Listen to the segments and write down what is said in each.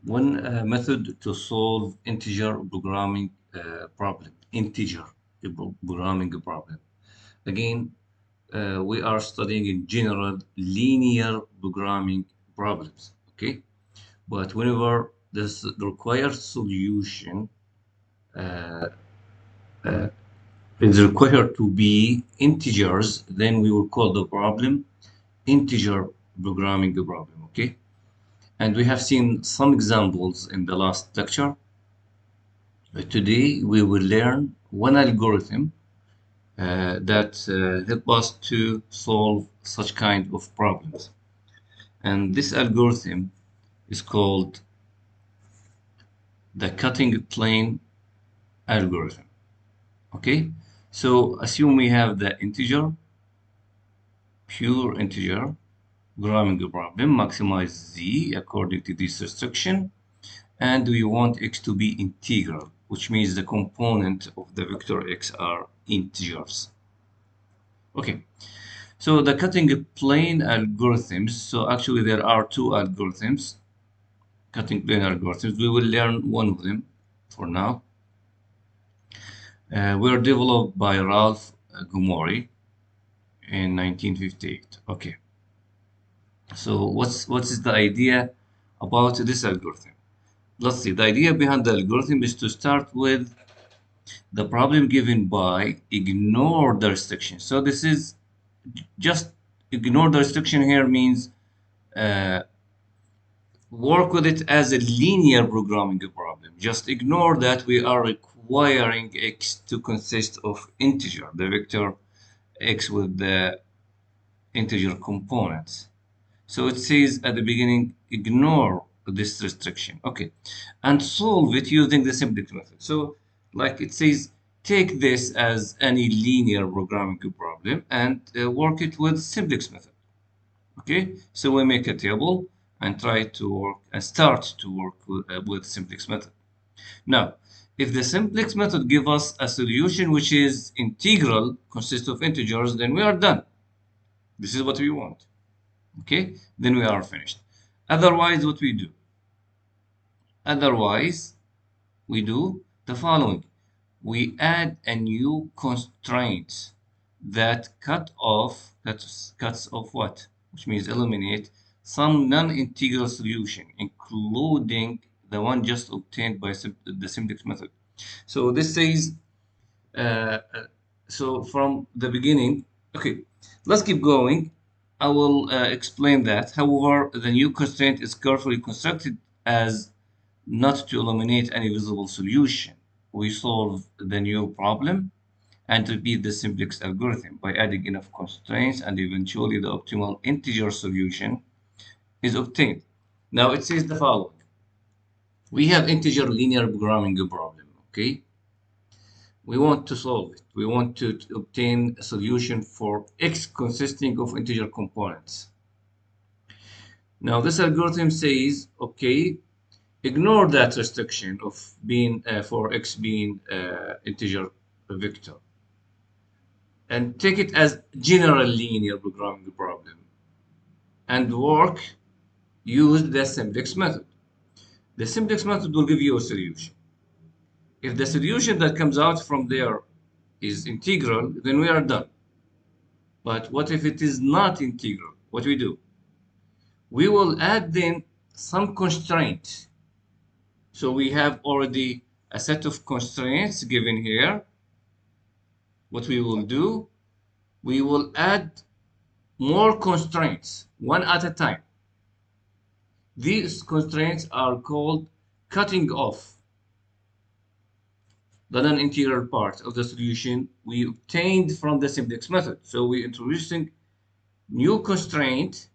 One method to solve integer programming problem. Integer programming problem. Again, we are studying in general linear programming problems. Okay, but whenever this required solution is required to be integers, then we will call the problem integer programming problem. Okay, and we have seen some examples in the last lecture. Today we will learn one algorithm that help us to solve such kind of problems. And this algorithm is called the cutting plane algorithm. Okay, so assume we have the integer, pure integer, programming problem, maximize z according to this restriction, and we want x to be integral, which means the component of the vector x are integers. Okay, so the cutting plane algorithms, so actually there are two algorithms, cutting plane algorithms. We will learn one of them for now. Were developed by Ralph Gomori in 1958. Okay, so what is the idea about this algorithm? Let's see. The idea behind the algorithm is to start with the problem given by ignore the restriction. So this is just ignore the restriction here means uh, work with it as a linear programming problem. Just ignore that we are requiring x to consist of integer, the vector x with the integer components. So it says at the beginning, ignore this restriction. Okay. And solve it using the simplex method. So like it says, take this as any linear programming problem and work it with simplex method. Okay. So we make a table and try to work and start to work with simplex method. Now, if the simplex method give us a solution which is integral, consists of integers, then we are done. This is what we want. Okay, then we are finished. Otherwise, what we do? Otherwise, we do the following. We add a new constraint that cuts off what? Which means eliminate some non-integral solution, including the one just obtained by the simplex method. So this says, uh, uh, so from the beginning, okay, let's keep going. I will explain that. However, the new constraint is carefully constructed as not to eliminate any visible solution. We solve the new problem and repeat the simplex algorithm by adding enough constraints, and eventually the optimal integer solution is obtained. Now it says the following. We have integer linear programming problem, okay? We want to solve it. We want to obtain a solution for x consisting of integer components. Now this algorithm says, okay, ignore that restriction of being for x being integer vector and take it as general linear programming problem and use the simplex method. The simplex method will give you a solution. If the solution that comes out from there is integral, then we are done. But what if it is not integral? What we do? We will add then some constraint. So we have already a set of constraints given here. What we will do, we will add more constraints, one at a time. These constraints are called cutting off the non-integral part of the solution we obtained from the simplex method. So we're introducing new constraint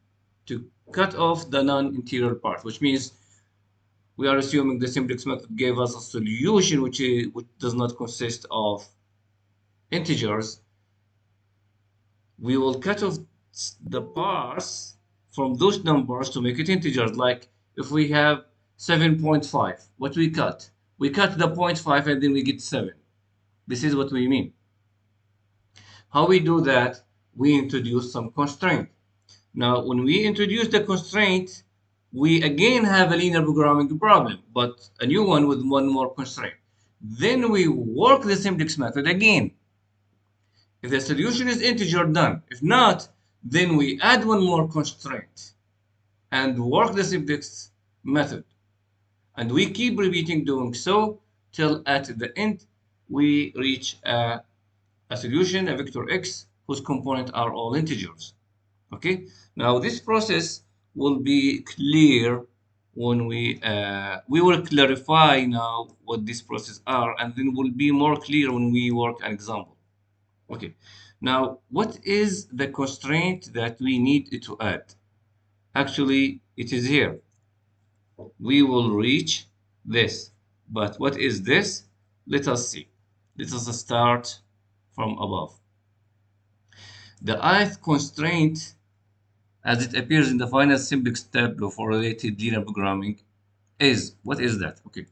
to cut off the non-integral part, which means we are assuming the simplex method gave us a solution which does not consist of integers. We will cut off the parts from those numbers to make it integers. Like if we have 7.5, what we cut? We cut the 0.5 and then we get 7. This is what we mean. How we do that? We introduce some constraint. Now, when we introduce the constraint, we again have a linear programming problem, but a new one with one more constraint. Then we work the simplex method again. If the solution is integer, done. If not, then we add one more constraint and work the simplex method. And we keep repeating doing so till at the end we reach a solution, a vector x, whose components are all integers. Okay, now this process will be clear when we will clarify now what these processes are, and then will be more clear when we work an example. Okay, now what is the constraint that we need to add? Actually, it is here. We will reach this, but what is this? Let us see. Let us start from above. The ith constraint, as it appears in the final simplex tableau for related linear programming, is what is that? Okay,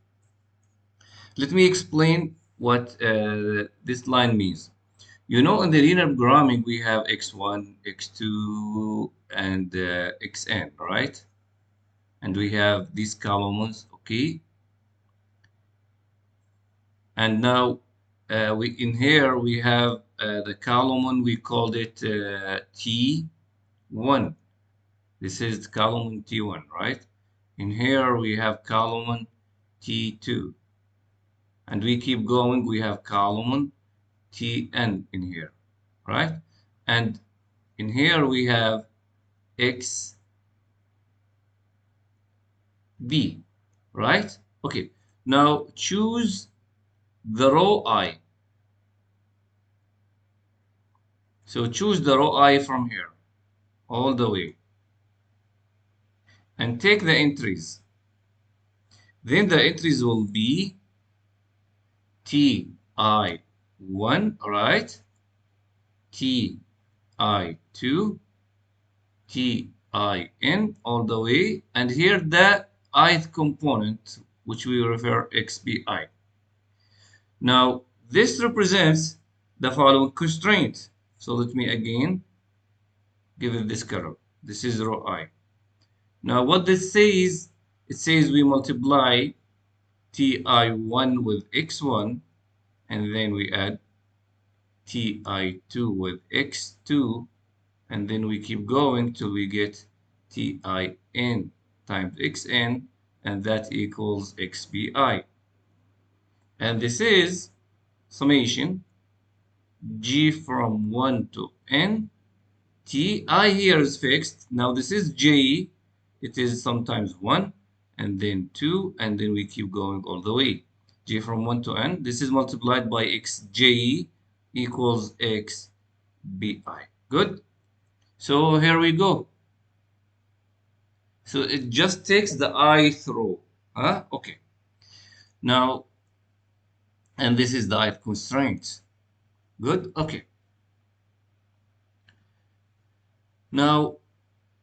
let me explain what this line means. You know, in the linear programming, we have x1, x2, and xn, right? And we have these columns, okay? And now we in here we have the column, we called it T1. This is column T1, right? In here we have column T2. And we keep going, we have column Tn in here, right? And in here we have XB, right? Okay, now choose the row I. So choose the row I from here, all the way. And take the entries. Then the entries will be TI1, right? TI2, TIN, all the way. And here the ith component, which we refer XBI. Now, this represents the following constraint. So let me again give it this color. This is row I. Now, what this says, it says we multiply TI1 with X1, and then we add TI2 with X2, and then we keep going till we get TIN times XN, and that equals XBI. And this is summation G from 1 to N. Ti here is fixed. Now this is J. It is sometimes 1, and then 2, and then we keep going all the way. J from 1 to N. This is multiplied by Xj equals Xbi. Good? So here we go. So it just takes the ith row. Huh? Okay. Now, and this is the ith constraint. Good? Okay. Now,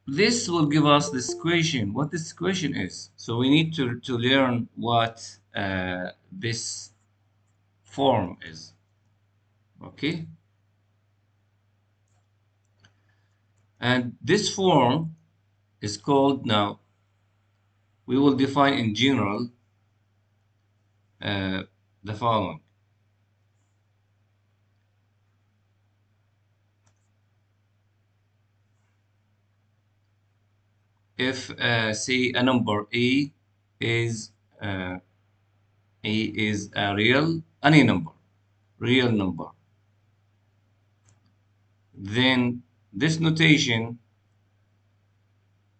this will give us this equation, what this equation is. So we need to learn what this form is. Okay? And this form is called, now, we will define in general the following. If, say, a number A is a any number, real number, then this notation,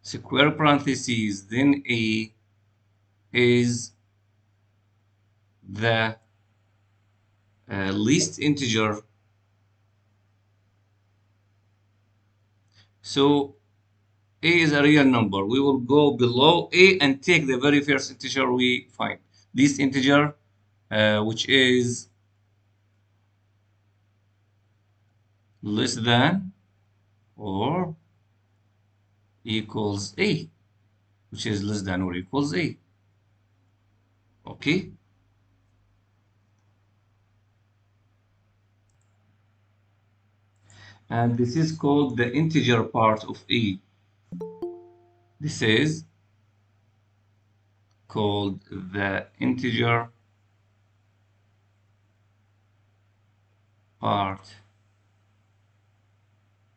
square parentheses, then A is the least integer. So A is a real number. We will go below A and take the very first integer we find. This integer, which is less than or equals A, which is less than or equals A. Okay? And this is called the integer part of A. This is called the integer part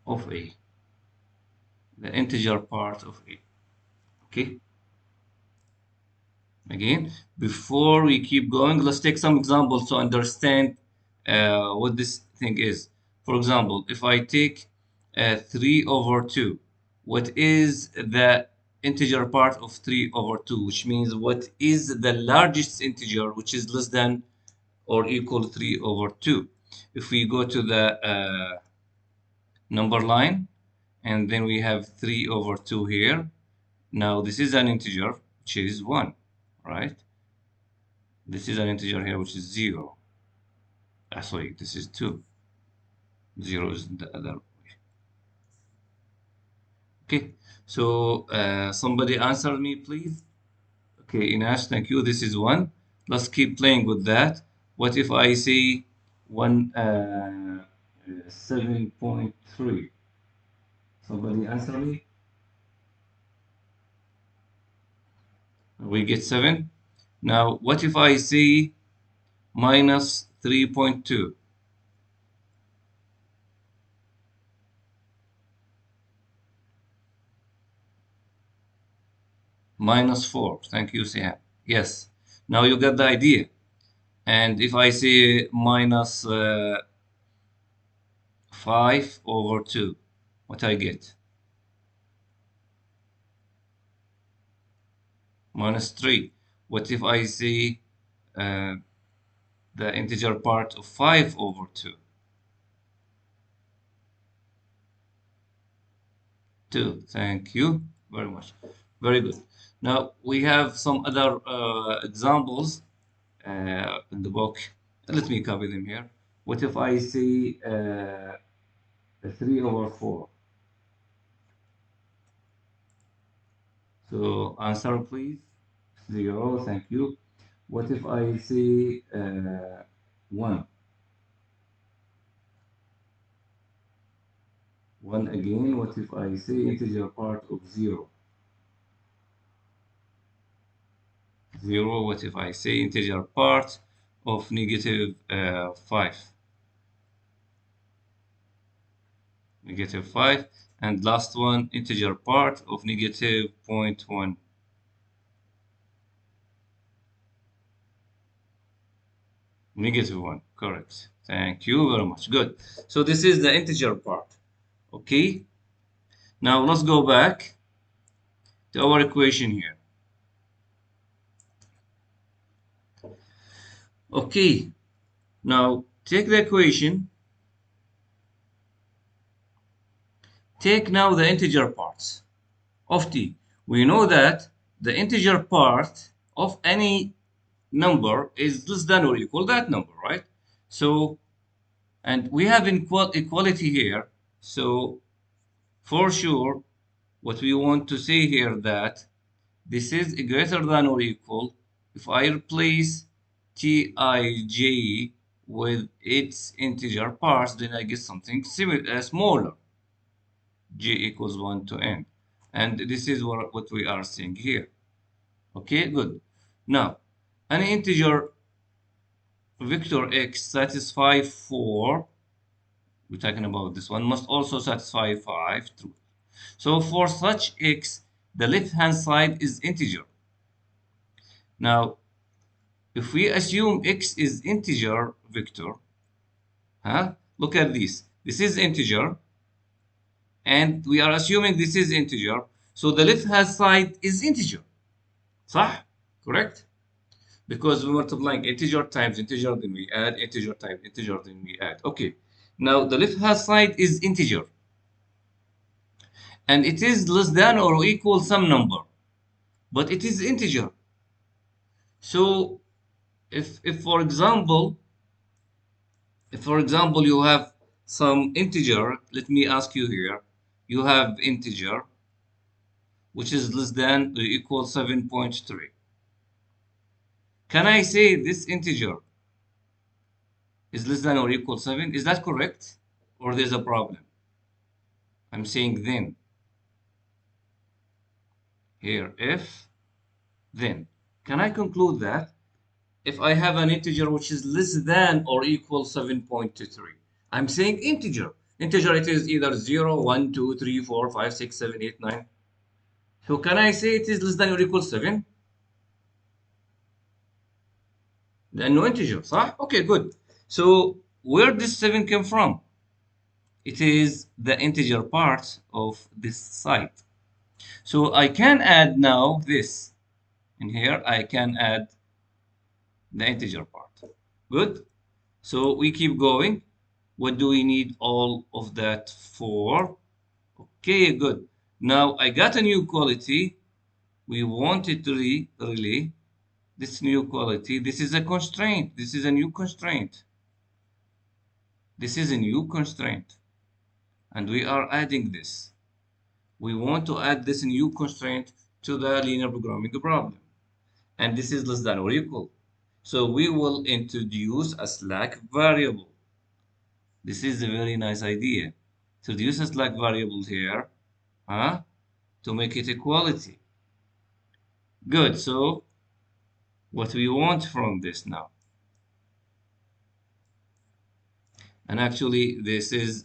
of A. The integer part of A. Okay. Again, before we keep going, let's take some examples to understand what this thing is. For example, if I take 3 over 2, what is the integer part of 3 over 2? Which means what is the largest integer which is less than or equal to 3 over 2? If we go to the number line, and then we have 3 over 2 here. Now this is an integer, which is 1, right? This is an integer here, which is 0. Sorry, this is 2. 0 is the other way. Okay, so somebody answer me, please. Okay, Inash, thank you. This is 1. Let's keep playing with that. What if I say 7.3? Somebody answer me. We get 7. Now, what if I say minus 3.2? Minus 4. Thank you, Sihan. Yes. Now you get the idea. And if I say minus 5 over 2, what I get? Minus 3. What if I say uh, the integer part of 5 over 2? 2. Thank you very much. Very good. Now we have some other examples in the book. Let me copy them here. What if I say 3 over 4? So answer please. 0, thank you. What if I say 1? 1 again. What if I say integer part of 0? 0. What if I say integer part of negative 5? Negative 5. And last one, integer part of negative 0.1. Negative 1, correct. Thank you very much. Good. So this is the integer part. Okay. Now let's go back to our equation here. Okay. Now take the equation. Take now the integer parts of t. We know that the integer part of any number is less than or equal that number, right? So, and we have equality here. So for sure, what we want to say here that this is greater than or equal. If I replace Tij with its integer parts, then I get something similar, smaller. J equals 1 to n. And this is what we are seeing here. Okay, good. Now, an integer vector x satisfy 4, we're talking about this one, must also satisfy 5, true. So for such x, the left-hand side is integer. Now, if we assume x is integer vector, look at this. This is integer, and we are assuming this is integer. So the left-hand side is integer. صح? Correct? Because we're multiplying integer times integer, then we add integer times integer, then we add. Okay. Now the left-hand side is integer. And it is less than or equal some number. But it is integer. So if for example you have some integer, let me ask you here, you have integer which is less than or equal 7.3. Can I say this integer is less than or equal 7? Is that correct? Or there's a problem? I'm saying then. Here, if, then. Can I conclude that if I have an integer which is less than or equal 7.23? I'm saying integer. Integer, it is either 0, 1, 2, 3, 4, 5, 6, 7, 8, 9. So can I say it is less than or equal 7? لأنه integer صح? Okay, good. So where this 7 came from? It is the integer part of this side. So I can add now this. In here, I can add the integer part. Good. So we keep going. What do we need all of that for? Okay, good. Now I got a new quality. We wanted to relay this new quality. This is a constraint. This is a new constraint. This is a new constraint. And we are adding this. We want to add this new constraint to the linear programming problem. And this is less than or equal. So we will introduce a slack variable. This is a very nice idea. Introduce a slack variable here, to make it equality. Good. So what we want from this now, and actually this is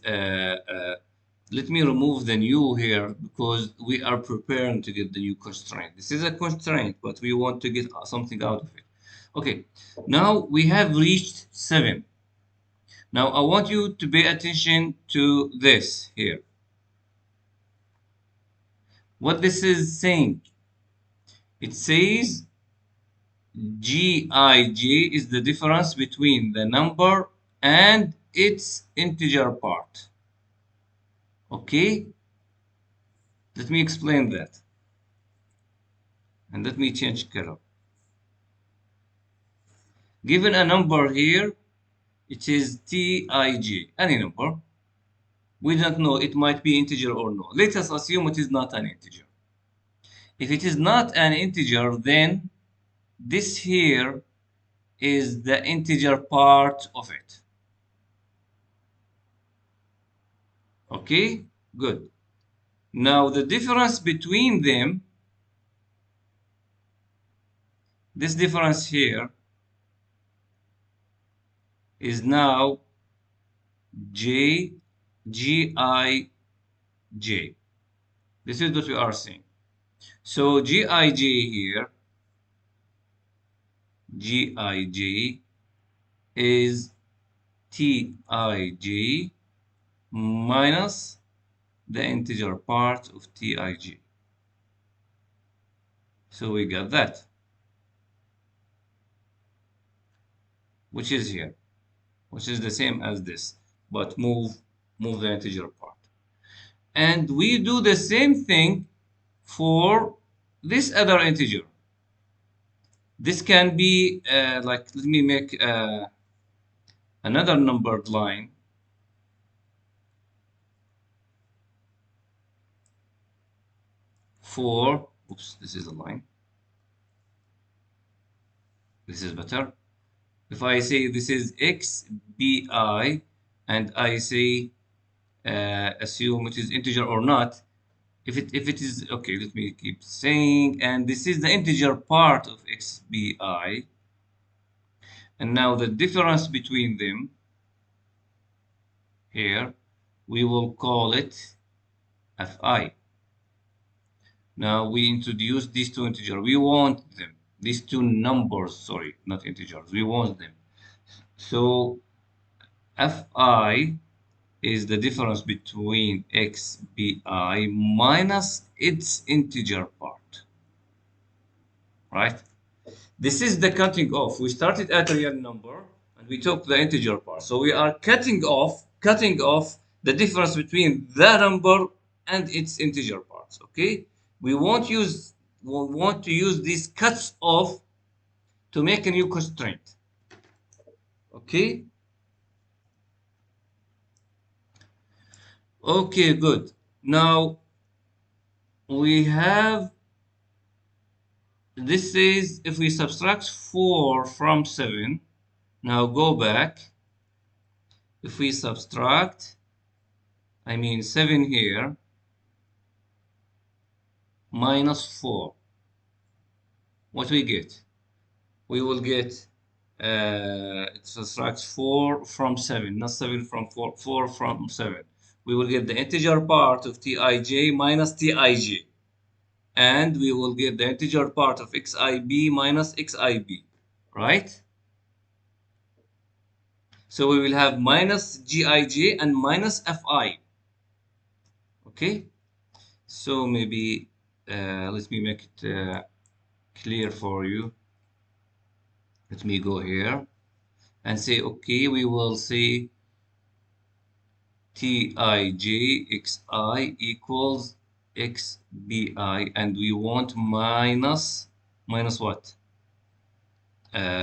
let me remove the new here because we are preparing to get the new constraint. This is a constraint, but we want to get something out of it. Okay, now we have reached 7. Now I want you to pay attention to this here. What this is saying, it says Gij is the difference between the number and its integer part. Okay? Let me explain that. And let me change color. Given a number here, it is Tij, any number. We don't know, it might be integer or no. Let us assume it is not an integer. If it is not an integer, then this here is the integer part of it. Okay, good. Now the difference between them, this difference here is now Gij. This is what we are saying. So Gij here, Gij is Tij minus the integer part of Tij. So we got that, which is here, which is the same as this, but move the integer part. And we do the same thing for this other integer. This can be like, let me make another numbered line. For, oops, this is a line. This is better. If I say this is xbi and I say assume it is integer or not, if it is okay, let me keep saying, and this is the integer part of xbi, and now the difference between them here, we will call it fi. Now we introduce these two integers. We want them. These two numbers, sorry, not integers. We want them. So fi is the difference between xbi minus its integer part, right? This is the cutting off. We started at a real number and we took the integer part. So we are cutting off the difference between the number and its integer parts. Okay? We want to use these cuts off to make a new constraint. Okay? Okay, good. Now we have, this is if we subtract 4 from 7. Now go back. If we subtract, I mean 7 here, minus 4, what we get? we will get it subtracts 4 from 7, not 7 from 4, 4 from 7. We will get the integer part of Tij minus Tij. And we will get the integer part of Xib minus Xib, right? So we will have minus Gij and minus Fi, okay? So maybe let me make it clear for you. Let me go here and say, okay, we will say Tij xi equals xbi, and we want minus what?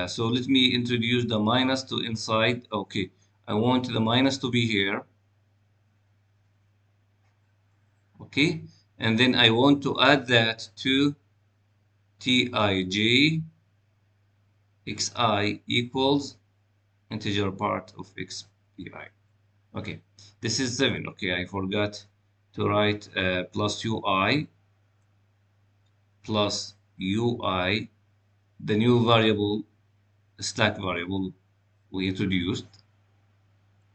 So let me introduce the minus to inside. Okay, I want the minus to be here. Okay, and then I want to add that to Tij xi equals integer part of xbi. Okay, this is 7. Okay, I forgot to write plus ui plus ui, the new variable, stack variable we introduced.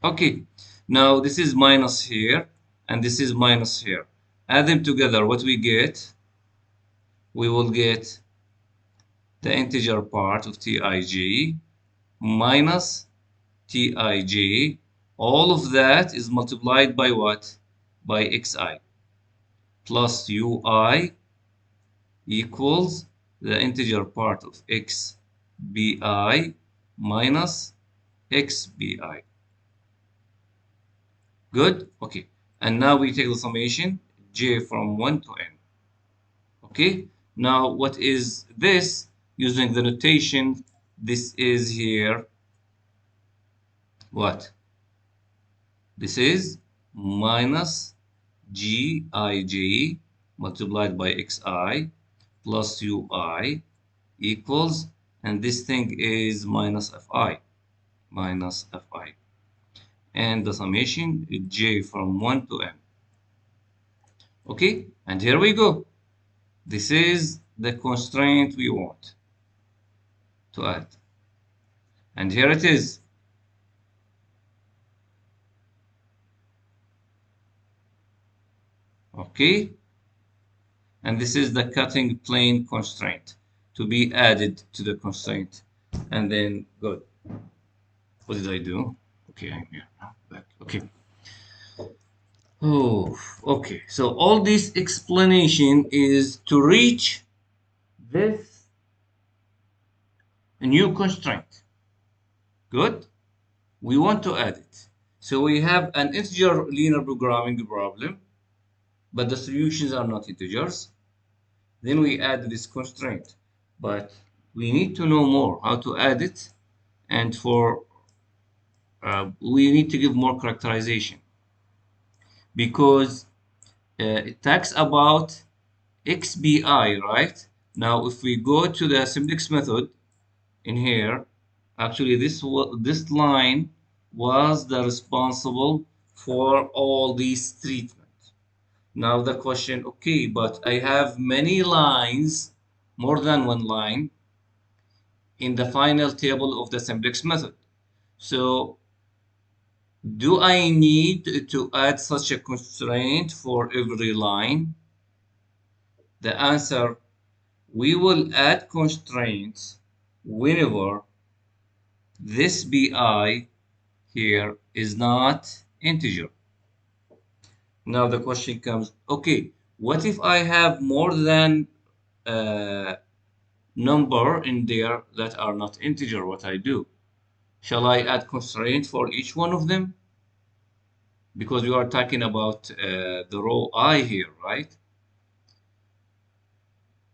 Okay, now this is minus here and this is minus here. Add them together, what we get? We will get the integer part of Tij minus Tij. All of that is multiplied by what? By xi plus ui equals the integer part of xbi minus xbi. Good? Okay. And now we take the summation j from 1 to n. Okay? Now what is this? Using the notation, this is here what? This is minus gij multiplied by xi plus ui equals, and this thing is minus fi, minus fi. And the summation is j from 1 to n. Okay, and here we go. This is the constraint we want to add. And here it is. Okay, and this is the cutting plane constraint to be added to the constraint. And then, good. What did I do? Okay, I'm here now. Back. Okay. Oh, okay. So all this explanation is to reach this new constraint. Good. We want to add it. So we have an integer linear programming problem, but the solutions are not integers. Then we add this constraint, but we need to know more how to add it, and for we need to give more characterization because it talks about xbi, right? Now, if we go to the simplex method in here, actually this line was the responsible for all these treatments. Now the question, okay, but I have many lines, more than one line, in the final table of the simplex method. So do I need to add such a constraint for every line? The answer, we will add constraints whenever this bi here is not integer. Now the question comes, okay, what if I have more than number in there that are not integer? What I do? Shall I add constraint for each one of them? Because we are talking about the row I here, right?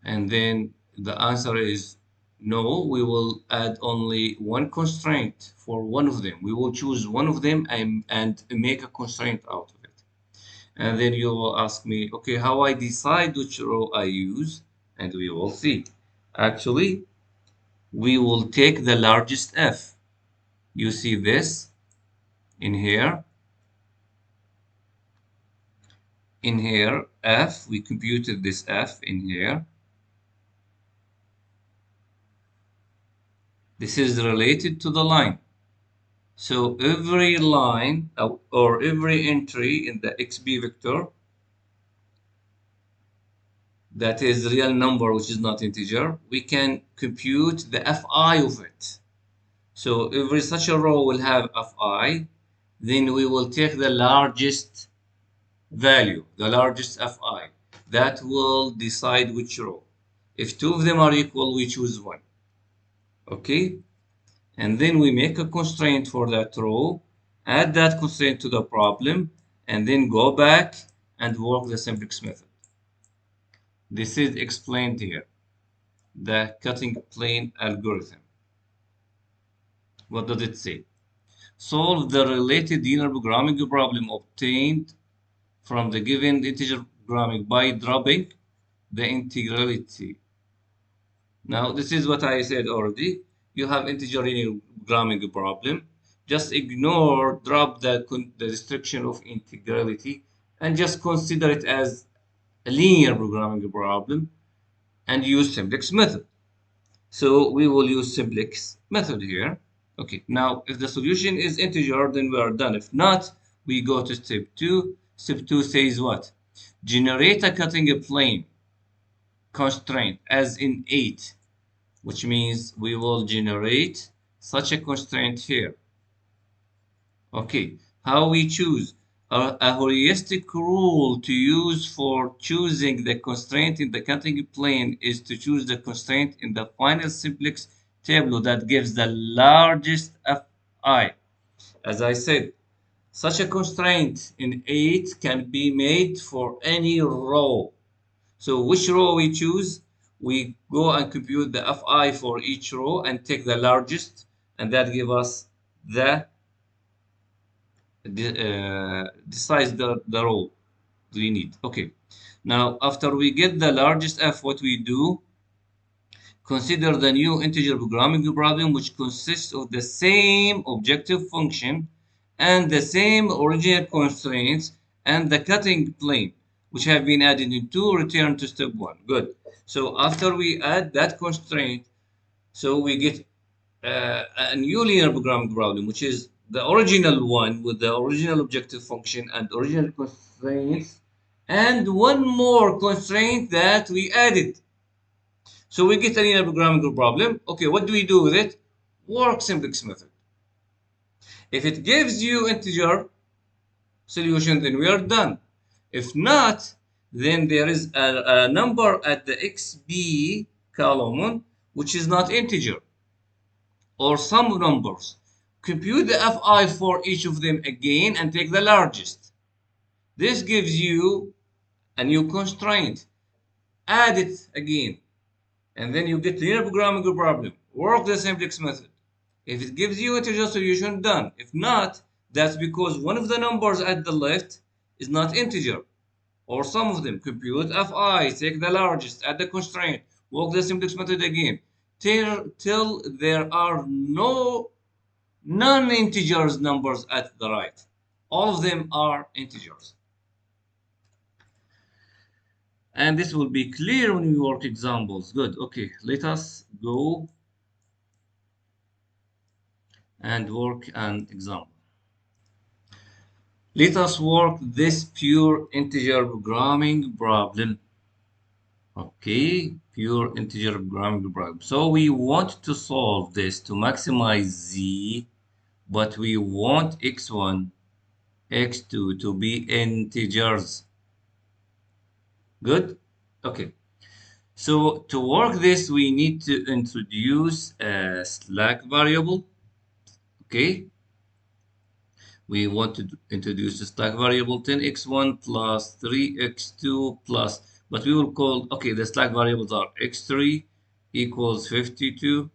And then the answer is no, we will add only one constraint for one of them. We will choose one of them and make a constraint out of it. And then you will ask me, okay, how I decide which row I use? And we will see. Actually, we will take the largest f. You see this in here. In here, f, we computed this f in here. This is related to the line. So every line or every entry in the xb vector that is real number which is not integer, we can compute the fi of it. So every such a row will have fi, then we will take the largest value, the largest fi. That will decide which row. If two of them are equal, we choose one. Okay? And then we make a constraint for that row, add that constraint to the problem, and then go back and work the simplex method. This is explained here, the cutting plane algorithm. What does it say? Solve the related linear programming problem obtained from the given integer programming by dropping the integrality. Now, this is what I said already. You have integer linear programming problem. Just ignore, drop the restriction of integrality, and just consider it as a linear programming problem and use simplex method. So we will use simplex method here. Okay, now if the solution is integer, then we are done. If not, we go to step 2. Step 2 says what? Generate a cutting plane constraint as in 8, which means we will generate such a constraint here. Okay, how we choose? A heuristic rule to use for choosing the constraint in the cutting plane is to choose the constraint in the final simplex table that gives the largest fi. As I said, such a constraint in 8 can be made for any row. So which row we choose? We go and compute the fi for each row and take the largest, and that gives us decides the row we need. Okay, now after we get the largest f, what we do, consider the new integer programming problem, which consists of the same objective function and the same original constraints and the cutting plane, which have been added into. Return to step 1. Good. So after we add that constraint, so we get a new linear programming problem, which is the original one with the original objective function and original constraints, and one more constraint that we added. So we get a linear programming problem. Okay, what do we do with it? Work simplex method. If it gives you integer solution, then we are done. If not, then there is a number at the xb column which is not integer, or some numbers. Compute the fi for each of them again and take the largest. This gives you a new constraint. Add it again, and then you get linear programming problem. Work the simplex method. If it gives you integer solution, done. If not, that's because one of the numbers at the left is not integer, or some of them. Compute fi, take the largest, add the constraint, work the simplex method again, till there are no non-integers numbers at the right. All of them are integers. And this will be clear when we work examples. Good. Okay, let us go and work an example. Let us work this pure integer programming problem. Okay, pure integer programming problem. So we want to solve this to maximize z, but we want x1, x2 to be integers. Good? Okay. So to work this, we need to introduce a slack variable. Okay. We want to introduce a slack variable 10x1 plus 3x2 plus, but we will call, okay, the slack variables are x3 equals 52.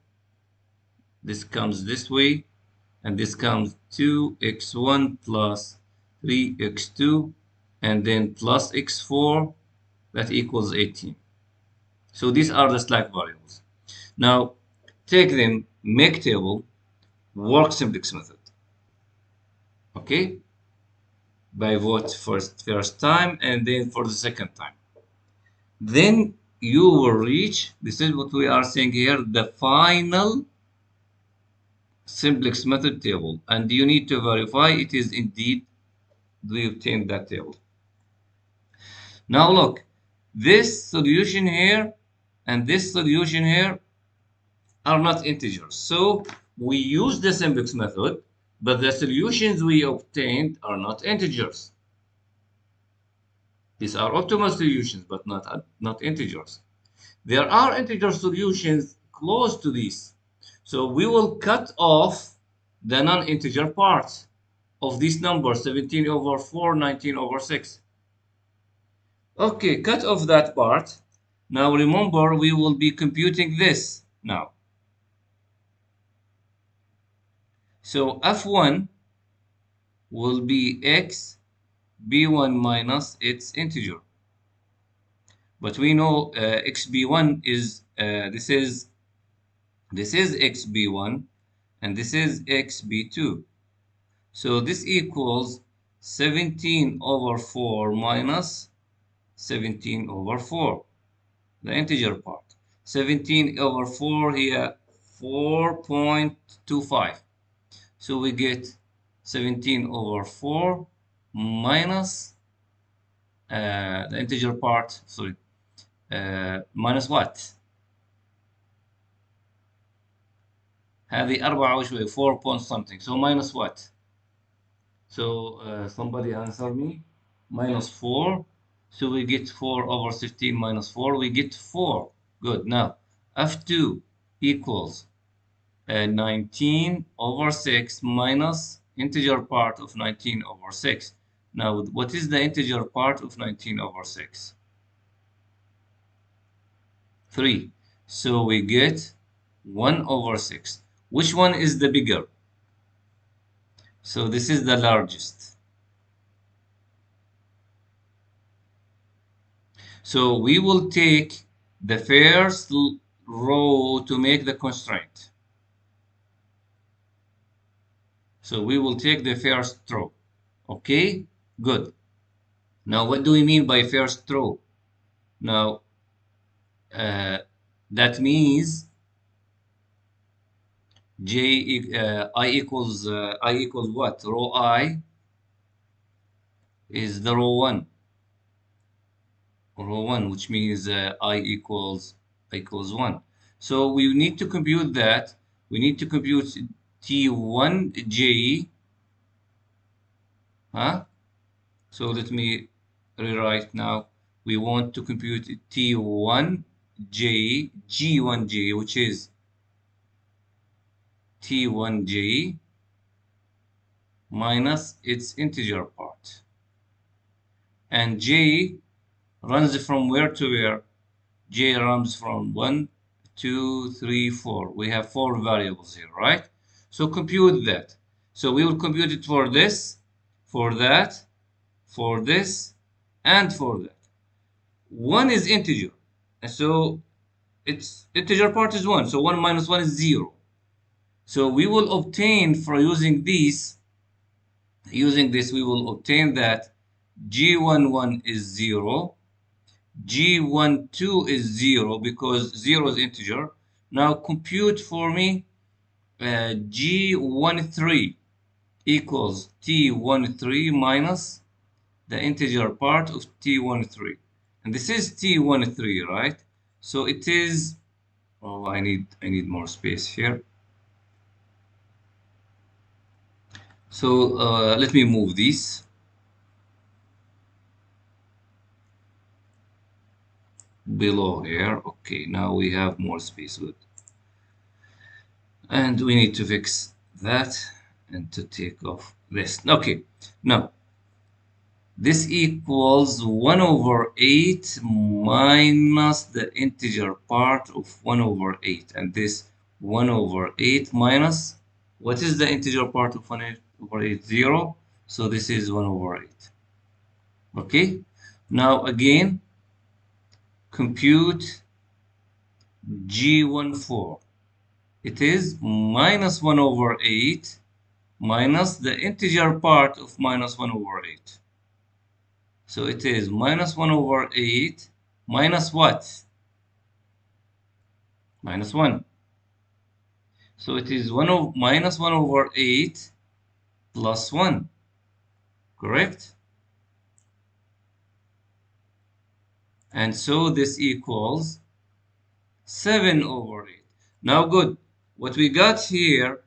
This comes this way, and this comes 2x1 plus 3x2, and then plus x4, that equals 18. So these are the slack variables. Now take them, make table, work simplex method. Okay, by vote first time and then for the second time. Then you will reach, this is what we are saying here, the final simplex method table, and you need to verify it is indeed we obtained that table. Now look, this solution here and this solution here are not integers. So we use the simplex method, but the solutions we obtained are not integers. These are optimal solutions, but not integers. There are integer solutions close to these. So we will cut off the non-integer part of this number, 17 over 4, 19 over 6. Okay, cut off that part. Now remember, we will be computing this now. So F1 will be x b1 minus its integer. But we know xb1 is this is xb1 and this is xb2. So this equals 17 over 4 minus 17 over 4, the integer part. 17 over 4 here, 4.25. So we get 17 over 4 minus the integer part, sorry, minus what? هذه 4 وشوي 4 point something. So minus what? So somebody answer me. Minus 4. So we get 4 over 16 minus 4. We get 4. Good. Now F2 equals 19 over 6 minus integer part of 19 over 6. Now what is the integer part of 19 over 6? 3. So we get 1 over 6. Which one is the bigger? So this is the largest. So we will take the first row to make the constraint. So we will take the first row. Okay, good. Now what do we mean by first row? Now that means I equals what? Row I is the row 1. Row 1, which means I equals 1. So we need to compute that. We need to compute T1J. So let me rewrite now. We want to compute T1J, G1J, which is T1J minus its integer part. And J runs from where to where? J runs from 1, 2, 3, 4. We have 4 variables here, right? So compute that. So we will compute it for this, for that, for this, and for that. 1 is integer. And so its integer part is 1. So 1 minus 1 is 0. So we will obtain, for using this, we will obtain that G11 is 0. G12 is 0 because 0 is integer. Now compute for me G13 equals T13 minus the integer part of T13. And this is T13, right? So it is, oh, I need more space here. So let me move this. Below here. Okay, now we have more space. Good. And we need to fix that and to take off this. Okay, now this equals 1 over 8 minus the integer part of 1 over 8. And this 1 over 8 minus, what is the integer part of 1 over 8? 0. So this is 1 over 8. Okay, now again, compute G14. It is minus 1 over 8 minus the integer part of minus 1 over 8. So it is minus 1 over 8 minus what? Minus 1. So it is minus 1 over 8 plus 1, correct? And so this equals 7 over 8. Now good. What we got here,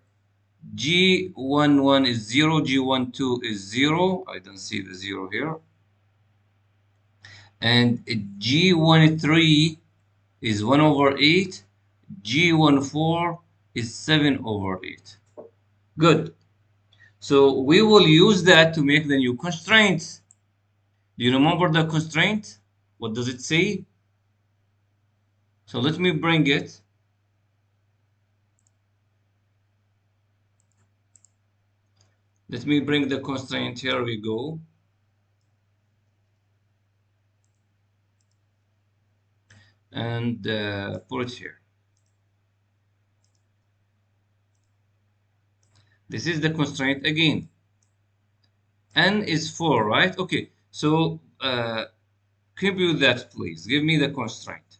G11 is 0, G12 is 0. I don't see the 0 here. And G13 is 1 over 8. G14 is 7 over 8. Good. So we will use that to make the new constraints. Do you remember the constraint? What does it say? So let me bring it. Let me bring the constraint. Here we go. And put it here. This is the constraint again. N is 4, right? Okay. So compute that, please. Give me the constraint.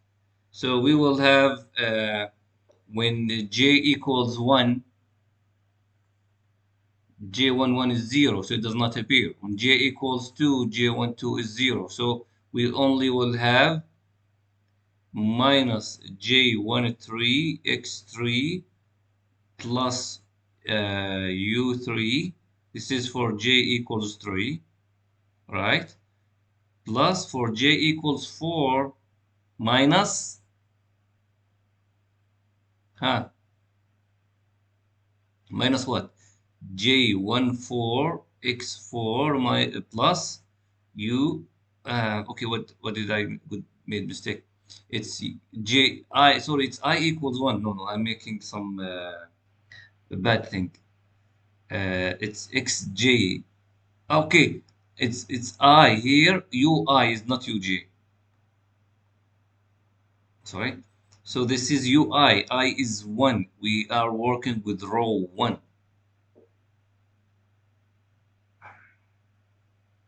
So we will have when j equals 1, j11 is 0, so it does not appear. When j equals 2, j12 is 0. So we only will have minus j13 x3 plus u3. This is for j equals 3, right? Plus for j equals 4 minus, minus what? J14 x4 plus u. Okay, what did I made mistake? It's sorry, it's I equals 1. No, I'm making some bad thing. It's xj. Okay, it's I here. Ui is not uj. Sorry. So this is ui. I is 1. We are working with row 1.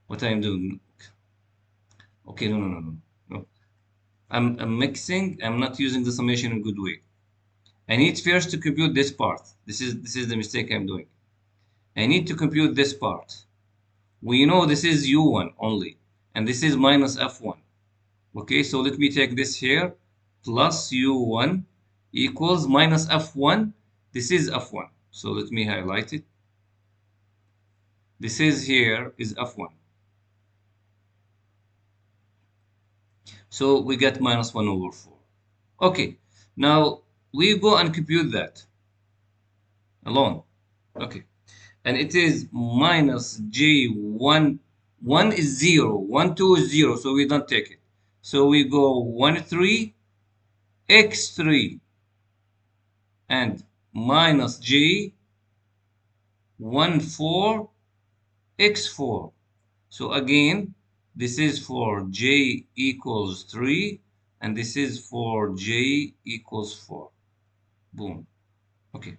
What I'm doing? Okay, no. I'm mixing. I'm not using the summation in a good way. I need first to compute this part. This is the mistake I'm doing. I need to compute this part. We know this is u1 only, and this is minus f1. Okay, so let me take this here, plus u1 equals minus f1. This is f1. So let me highlight it. This is here is f1. So we get minus 1 over 4. Okay, now we go and compute that alone. Okay, and it is minus j1. 1 is 0, 1, 2 is 0, so we don't take it. So we go 1, 3, x3, and minus j 1, 4, x4. So again, this is for j equals 3, and this is for j equals 4. Boom. Okay.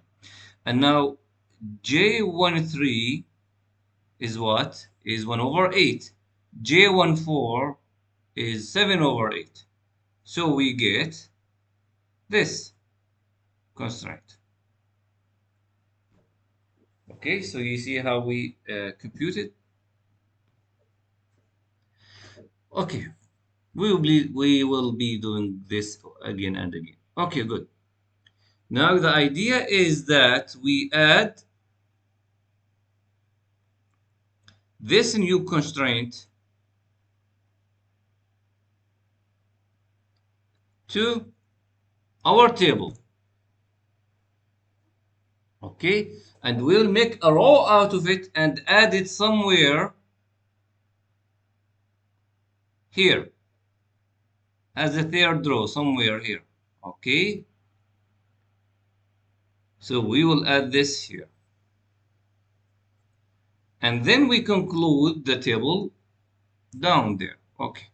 And now j13 is what? Is 1 over 8. j14 is 7 over 8. So we get this constraint. Okay, so you see how we compute it? Okay, we will be doing this again and again. Okay, good. Now the idea is that we add this new constraint to our table. Okay, and we'll make a row out of it and add it somewhere here as a third row, somewhere here. Okay, so we will add this here, and then we conclude the table down there. Okay,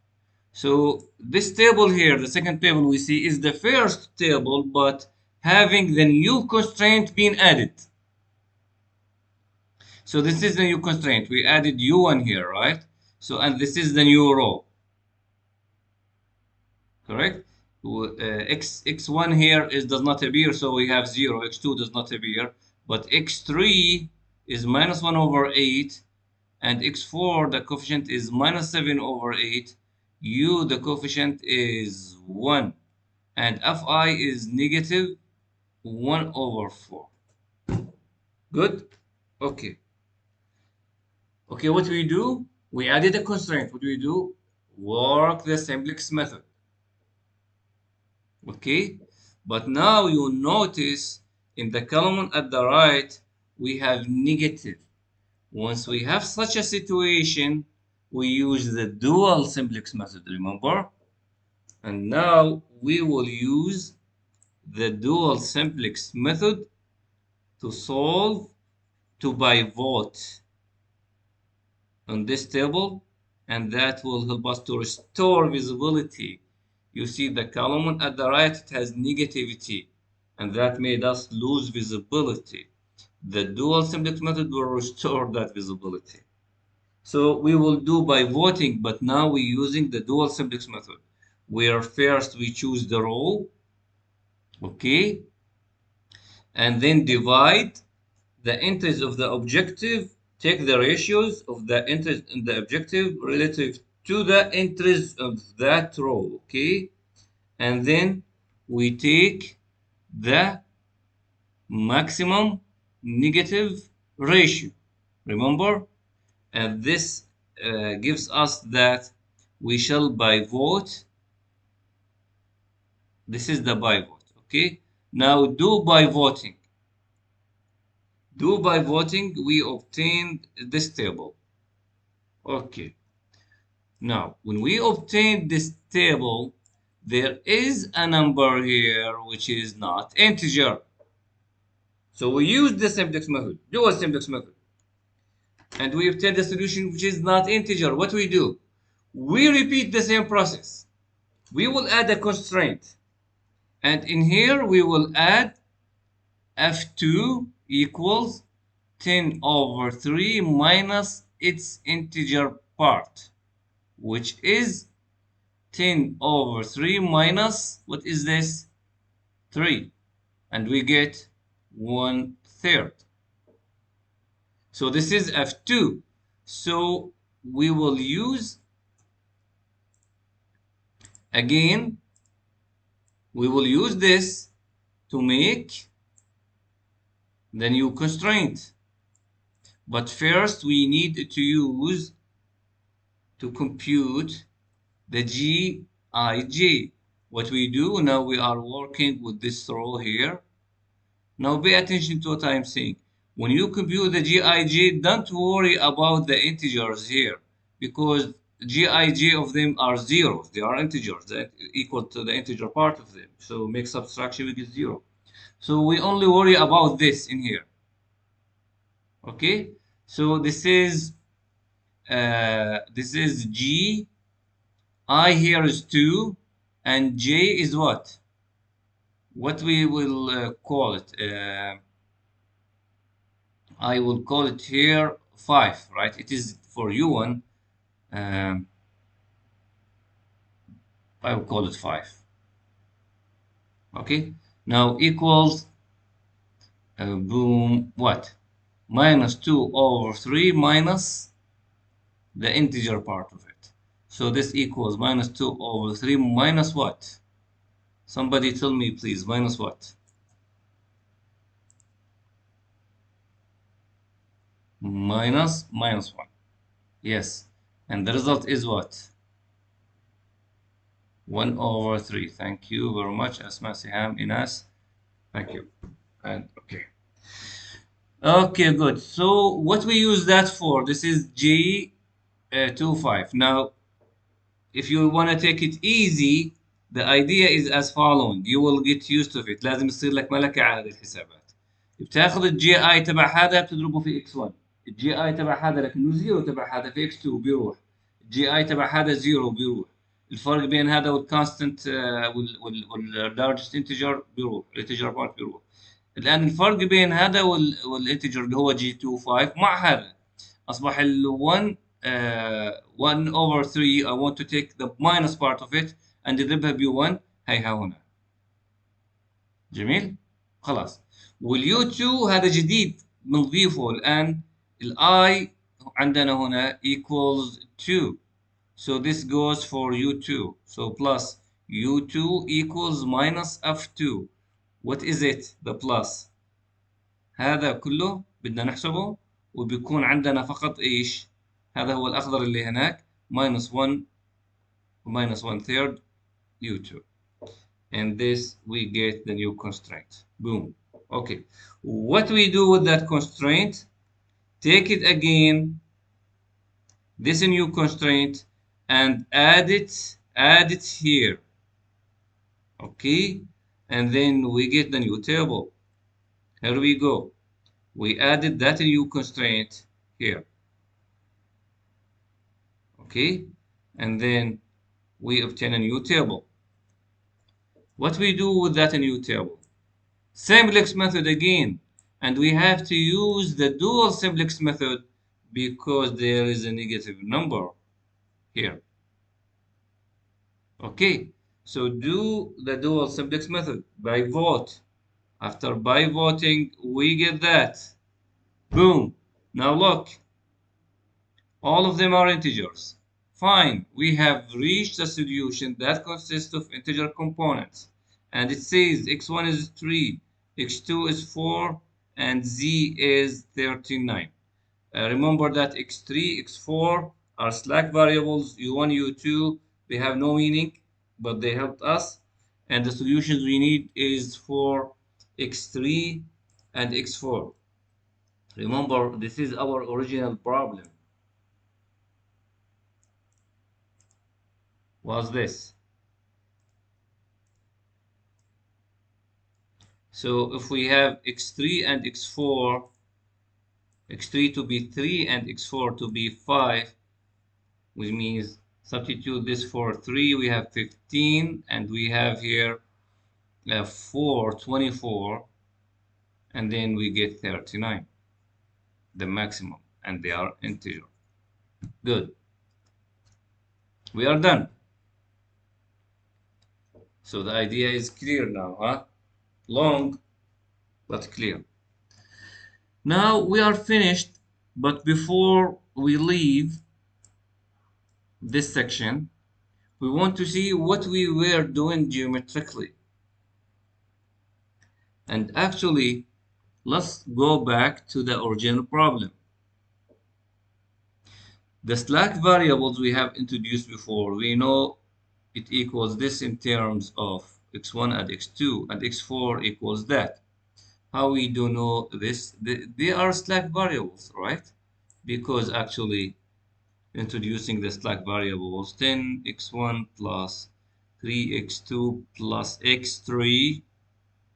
so this table here, the second table we see, is the first table, but having the new constraint being added. So this is the new constraint. We added u1 here, right? So, and this is the new row, correct? x1 here does not appear, so we have 0. x2 does not appear, but x3 is minus 1 over 8, and x4 the coefficient is minus 7 over 8. U the coefficient is 1, and fi is negative 1 over 4. Good. Okay. Okay, what we do? We added a constraint. What do we do? Work the simplex method. Okay, but now you notice in the column at the right we have negative. Once we have such a situation, we use the dual simplex method, remember? And now we will use the dual simplex method to solve, to pivot on this table, and that will help us to restore visibility. You see the column at the right, it has negativity, and that made us lose visibility. The dual simplex method will restore that visibility. So we will do by voting, but now we're using the dual simplex method, where first we choose the row, okay, and then divide the entries of the objective, take the ratios of the entries in the objective relative to the entries of that row, okay? And then we take the maximum negative ratio, remember? And this gives us that we shall pivot. This is the pivot, okay? Now do pivoting. Do by voting, we obtained this table. Okay. Now, when we obtain this table, there is a number here which is not integer. So we use the simplex method, dual simplex method. And we obtain the solution which is not integer. What we do? We repeat the same process. We will add a constraint. And in here, we will add f2 equals 10 over 3 minus its integer part, which is 10 over 3 minus, what is this? 3. And we get 1/3. So this is f2. So we will use, again, we will use this to make the new constraint. But first we need to use, to compute the Gij. What we do now, we are working with this row here. Now pay attention to what I'm saying. When you compute the Gij, don't worry about the integers here, because Gij of them are zeros. They are integers that equal to the integer part of them. So make subtraction, we get 0. So we only worry about this in here. Okay, so this is G. I here is 2, and J is what? What we will call it? I will call it here 5, right? It is for U1. I will call it 5. Okay, now equals, boom, what? Minus 2 over 3 minus the integer part of it. So this equals minus 2 over 3 minus what? Somebody tell me, please, minus what? Minus 1. Yes. And the result is what? 1 over 3. Thank you very much, Asma Siham Inas. Thank you. And okay. Okay, good. So what we use that for? This is G25. Now, if you want to take it easy, the idea is as following. You will get used to it. لازم يصير لك ملكة على هذه الحسابات. بتاخذ الجي اي تبع هذا بتضربه في اكس 1. الجي اي تبع هذا لكنه زيرو تبع هذا في اكس 2 بيروح. الجي اي تبع هذا زيرو بيروح. الفرق بين هذا والكونستنت واللارجست انتجر بيروح. الانتجر بارت بيروح. الان الفرق بين هذا والانتجر اللي هو جي 25 مع هذا اصبح ال 1 1 over 3. I want to take the minus part of it and اضربها ب 1. هيها هنا. جميل. خلاص. واليو 2 هذا جديد بنضيفه الآن. الاي عندنا هنا equals 2. So this goes for U2. So plus U2 equals minus F2. What is it? The plus. هذا كله بدنا نحسبه وبيكون عندنا فقط ايش؟ هذا هو الأخضر اللي هناك minus 1 minus 1 third U2. And this we get the new constraint. Boom. Okay. What we do with that constraint? Take it again, this new constraint, and add it here. Okay. And then we get the new table. Here we go. We added that new constraint here. Okay. And then we obtain a new table. What we do with that new table? Simplex method again, and we have to use the dual simplex method because there is a negative number here. Okay, so do the dual simplex method by vote. After by voting, we get that. Boom. Now look, all of them are integers. Fine, we have reached a solution that consists of integer components. And it says x1 is 3, x2 is 4, and z is 39. Remember that x3, x4 are slack variables, u1, u2. They have no meaning, but they helped us. And the solutions we need is for x3 and x4. Remember, this is our original problem. Was this. So if we have x3 and x4, x3 to be 3 and x4 to be 5, which means substitute this for 3, we have 15, and we have here 4, 24, and then we get 39, the maximum, and they are integer. Good. We are done. So the idea is clear now, huh? Long, but clear. Now we are finished, but before we leave this section, we want to see what we were doing geometrically. And actually, let's go back to the original problem. The slack variables we have introduced before, we know it equals this in terms of x1 and x2, and x4 equals that. How we do know this? They are slack variables, right? Because actually introducing the slack variables 10x1 plus 3x2 plus x3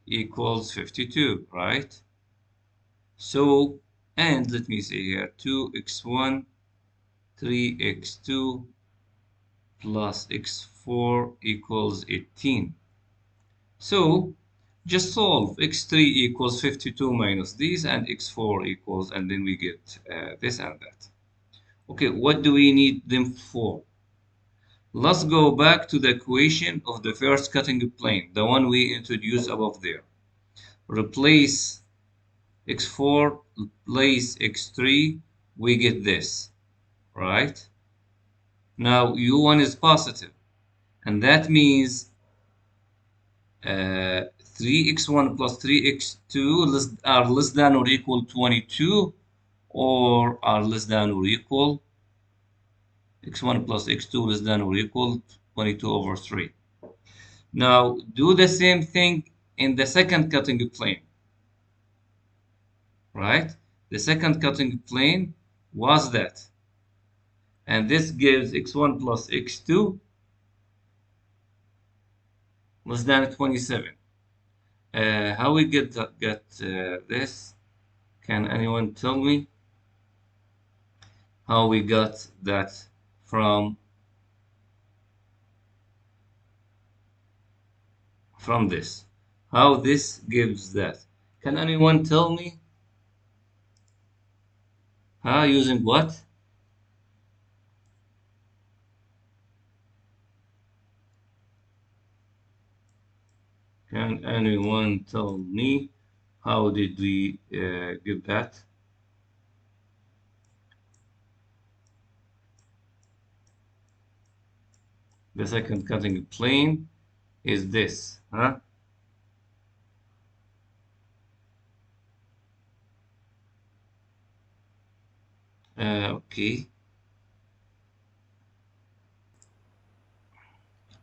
equals 52, right? So, and let me say here 2x1 3x2 plus x4 equals 18. So just solve x3 equals 52 minus these, and x4 equals, and then we get this and that. Okay, what do we need them for? Let's go back to the equation of the first cutting plane, the one we introduced above there. Replace x4, replace x3, we get this, right? Now u1 is positive, and that means 3x1 plus 3x2 are less than or equal 22, or are less than or equal x1 plus x2 less than or equal 22 over 3. Now do the same thing in the second cutting plane, right? The second cutting plane was that, and this gives x1 plus x2 less than 27. How we get this? Can anyone tell me how we got that from this? How this gives that? Can anyone tell me? Using what? Can anyone tell me how did we get that? The second cutting plane is this, huh? Okay.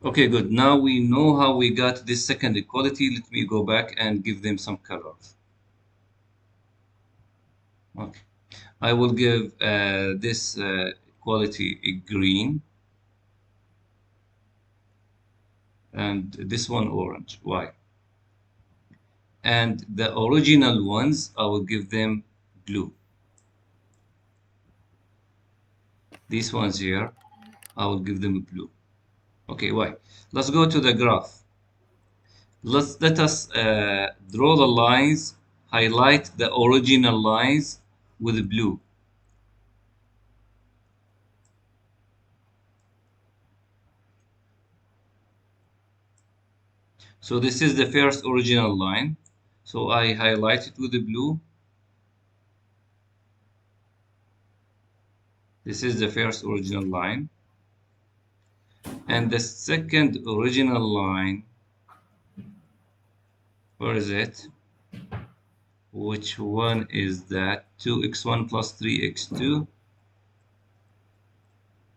Okay, good. Now we know how we got this second equality. Let me go back and give them some colors. Okay. I will give this equality a green and this one orange. Why? And the original ones, I will give them blue. These ones here, I will give them blue. Okay, why? Let's go to the graph. Let us draw the lines, highlight the original lines with blue. So this is the first original line. So I highlight it with the blue. This is the first original line. And the second original line, where is it? Which one is that? 2x1 plus 3x2.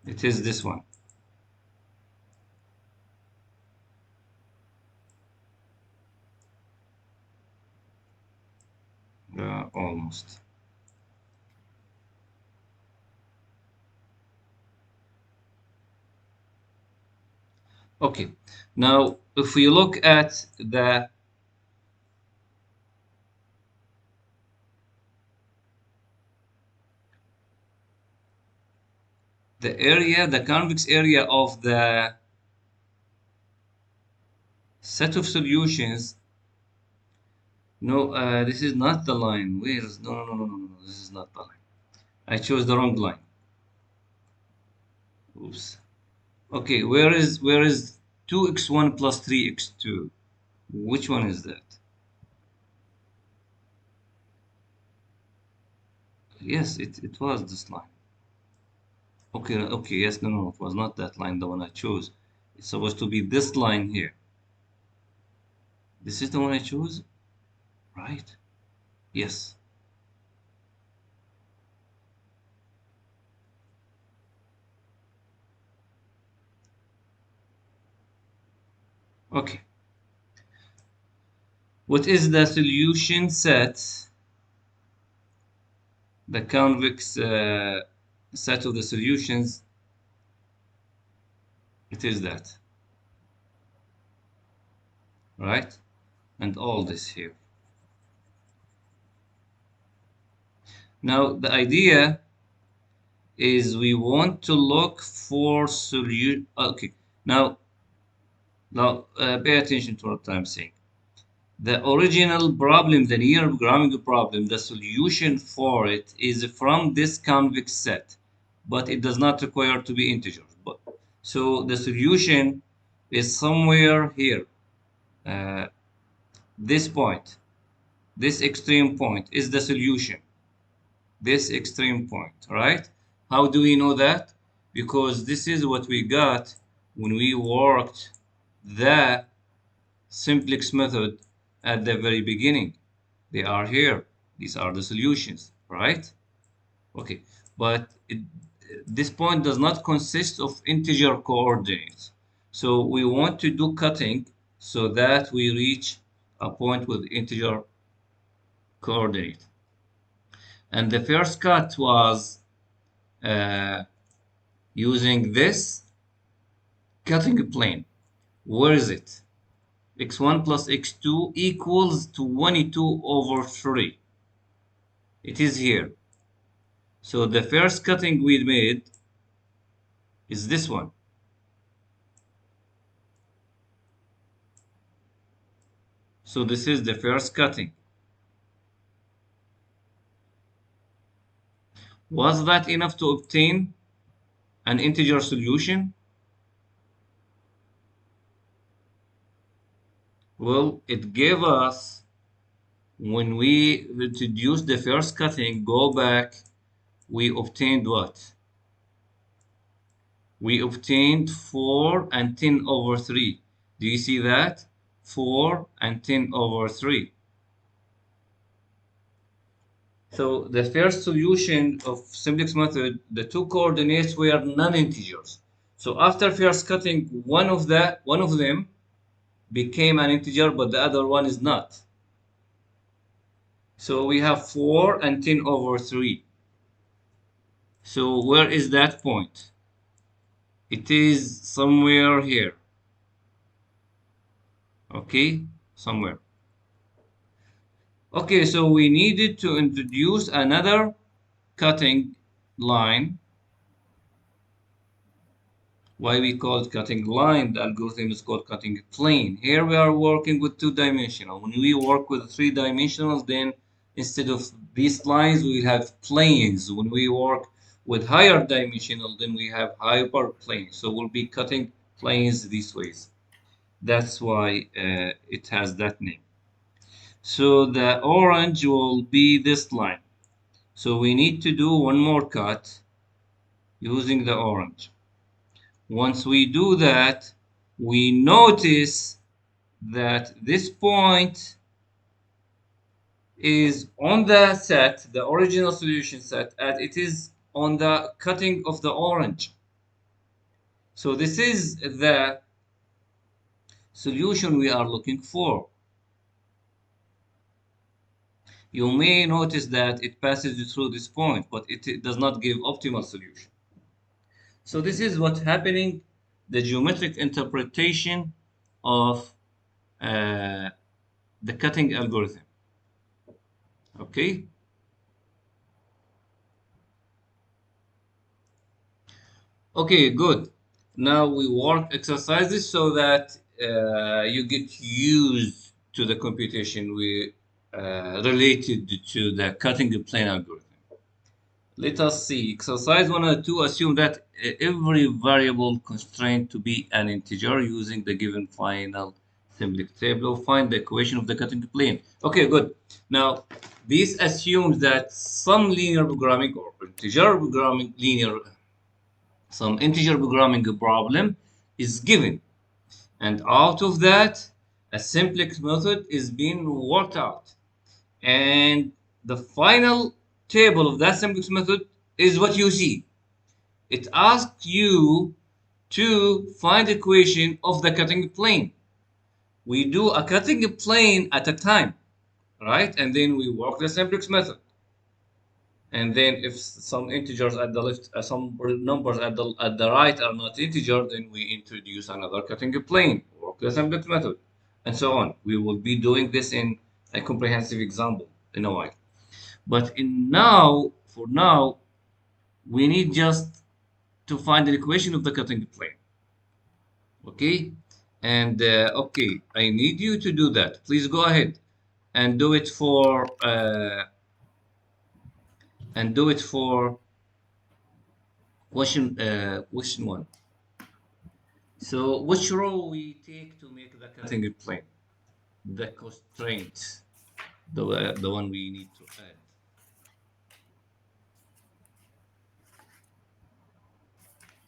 It is this one. Almost. Okay, now if we look at the area, the convex area of the set of solutions. No, this is not the line. Where is no, no, no, no, no, no. This is not the line. I chose the wrong line. Oops. Okay, where is 2x1 plus 3x2? Which one is that? Yes, it was this line. Okay, okay, yes, no, no, it was not that line, the one I chose. It's supposed to be this line here. This is the one I chose, right? Yes. Okay. What is the solution set? The convex set of the solutions, it is that, right? And all this here. Now, the idea is we want to look for solution. Okay, now pay attention to what I'm saying. The original problem, the near programming problem, the solution for it is from this convex set, but it does not require to be integers. But so the solution is somewhere here. Uh, this point, this extreme point is the solution. This extreme point, right? How do we know that? Because this is what we got when we worked the simplex method at the very beginning. They are here. These are the solutions, right? Okay, but this point does not consist of integer coordinates. So we want to do cutting so that we reach a point with integer coordinate. And the first cut was uh, using this cutting plane. Where is it? x1 plus x2 equals 22 over 3. It is here. So the first cutting we made is this one. So this is the first cutting. Was that enough to obtain an integer solution? Well, it gave us, when we introduced the first cutting, go back, we obtained what? We obtained 4 and 10 over 3. Do you see that? 4 and 10 over 3. So the first solution of simplex method, the two coordinates were non-integers. So after first cutting, one of them became an integer, but the other one is not. So we have 4 and 10 over 3. So where is that point? It is somewhere here. Okay, somewhere. Okay, so we needed to introduce another cutting line. Why we call it cutting line? The algorithm is called cutting plane. Here we are working with two-dimensional. When we work with three-dimensional, then instead of these lines, we have planes. When we work with higher dimensional, then we have hyperplanes. So we'll be cutting planes these ways. That's why it has that name. So the orange will be this line. So we need to do one more cut using the orange. Once we do that, we notice that this point is on the set, the original solution set, and it is on the cutting of the orange. So this is the solution we are looking for. You may notice that it passes through this point, but it does not give optimal solution. So this is what's happening, the geometric interpretation of uh, the cutting algorithm. Okay. Okay, good. Now we work exercises so that you get used to the computation we related to the cutting the plane algorithm. Let us see. Exercise 1 and 2 assume that every variable constraint to be an integer using the given final simplex table. Find the equation of the cutting plane. Okay, good. Now, this assumes that some linear programming or integer programming some integer programming problem is given. And out of that, a simplex method is being worked out. And the final table of that simplex method is what you see. It asks you to find the equation of the cutting plane. We do a cutting plane at a time, right? And then we work the simplex method. And then if some integers at the left, some numbers at the right are not integer, then we introduce another cutting plane, work the simplex method, and so on. We will be doing this in a comprehensive example in a while. But for now, we need just to find the equation of the cutting plane. Okay, and okay, I need you to do that. Please go ahead and do it for question one. So which row we take to make the cutting plane? The constraint, the one we need to add.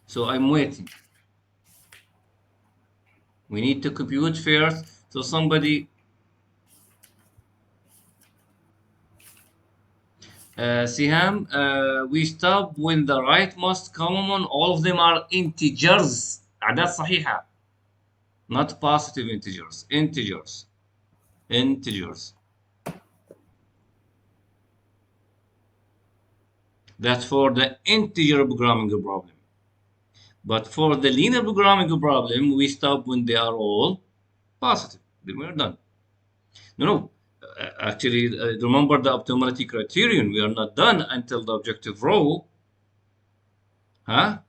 So I'm waiting. We need to compute first. So somebody, Siham, we stop when the rightmost common, all of them are integers. أعداد صحيحة. Not positive integers. Integers. Integers. That's for the integer programming problem. But for the linear programming problem, we stop when they are all positive. Then we're done. No. Actually, remember the optimality criterion. We are not done until the objective row, huh?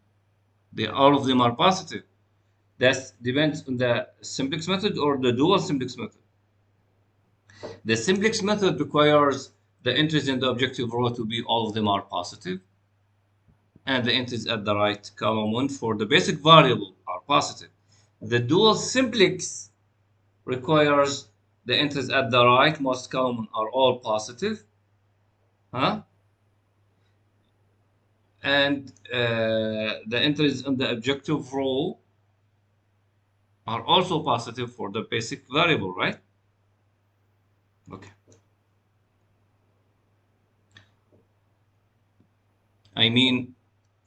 All of them are positive. That depends on the simplex method or the dual simplex method. The simplex method requires the entries in the objective row to be all of them are positive, and the entries at the right column one for the basic variable are positive. The dual simplex requires the entries at the right most column are all positive, huh? And the entries in the objective row are also positive for the basic variable, right? Okay. I mean,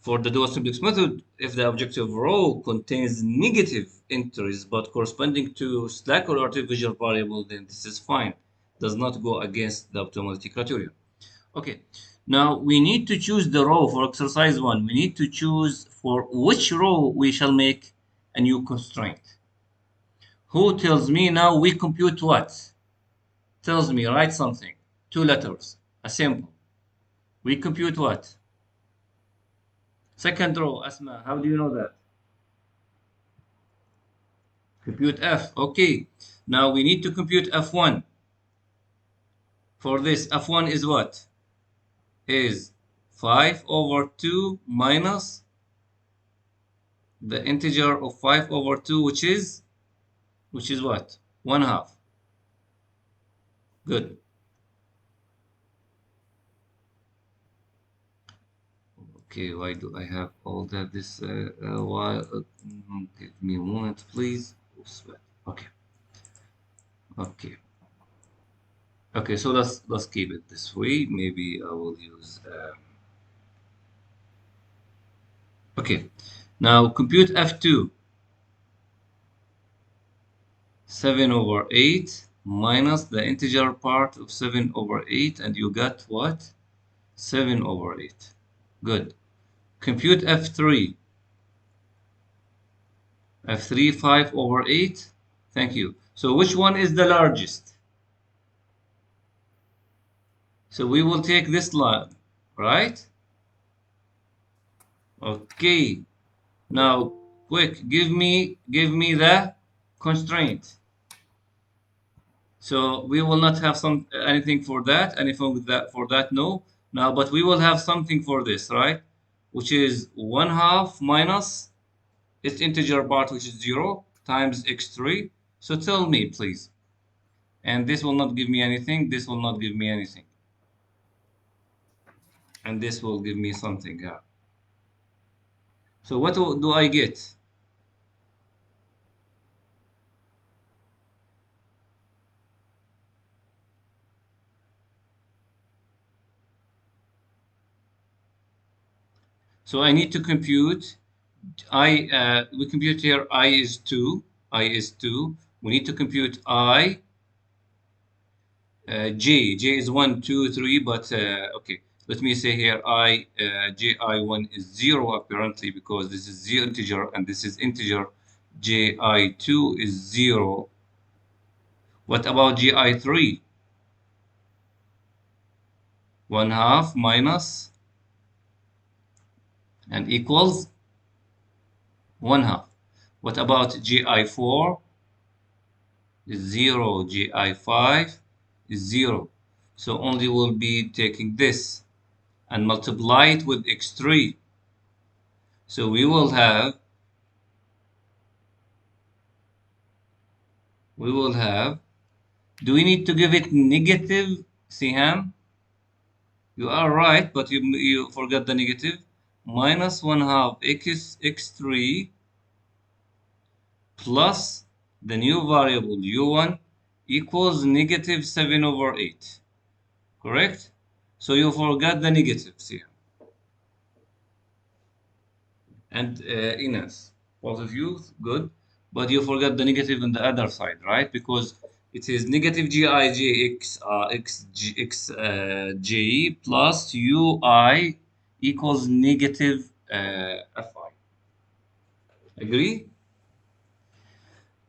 for the dual simplex method, if the objective row contains negative entries but corresponding to slack or artificial variable, then this is fine. Does not go against the optimality criterion. Okay. Now we need to choose the row for exercise one. We need to choose for which row we shall make a new constraint. Who tells me now we compute what? Tells me write something. Two letters. A symbol. We compute what? Second row, Asma. How do you know that? Compute f. Okay. Now we need to compute f1. For this, f1 is what? Is 5 over 2 minus the integer of 5 over 2, which is what? 1 half. Good. Okay, why do I have all that this while give me a moment, please. Oops, okay. Okay. Okay, so let's keep it this way. Maybe I will use okay. Now compute f2. 7 over 8 minus the integer part of 7 over 8, and you got what? 7 over 8. Good. Compute f3. f3, 5 over 8. Thank you. So which one is the largest? So we will take this line, right? Okay. Now, quick, give me the constraint. So we will not have some anything for that, anything with that for that, no. Now, but we will have something for this, right? Which is 1 half minus its integer part, which is 0, times x3. So tell me, please. And this will not give me anything. This will not give me anything. And this will give me something. Yeah. So what do I get? So I need to compute we compute here I is 2. I is 2. We need to compute I. J is 1, 2, 3, but okay. Let me say here Ji1 is 0 apparently because this is 0 integer and this is integer. Ji2 is 0. What about Gi3? 1 half minus and equals 1 half. What about Gi4? Is 0. Gi5 is 0. So only will be taking this and multiply it with x3. So we will have, do we need to give it negative, Siham? You are right, but you forgot the negative. Minus 1 half x3 plus the new variable u1 equals negative 7 over 8. Correct? So you forgot the negatives here. And Ines, both of you, good. But you forgot the negative on the other side, right? Because it is negative Gij plus ui equals negative fi. Agree?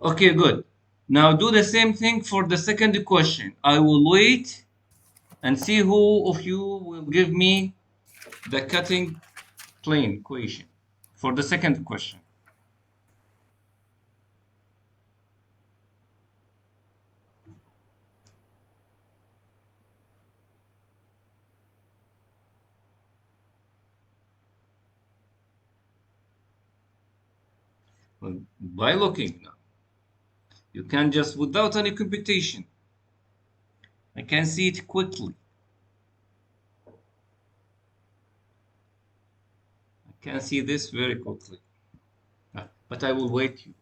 Okay, good. Now do the same thing for the second question. I will wait and see who of you will give me the cutting plane equation for the second question. Well, by looking now. You can just, without any computation, I can see it quickly. I can see this very quickly. But I will wait you.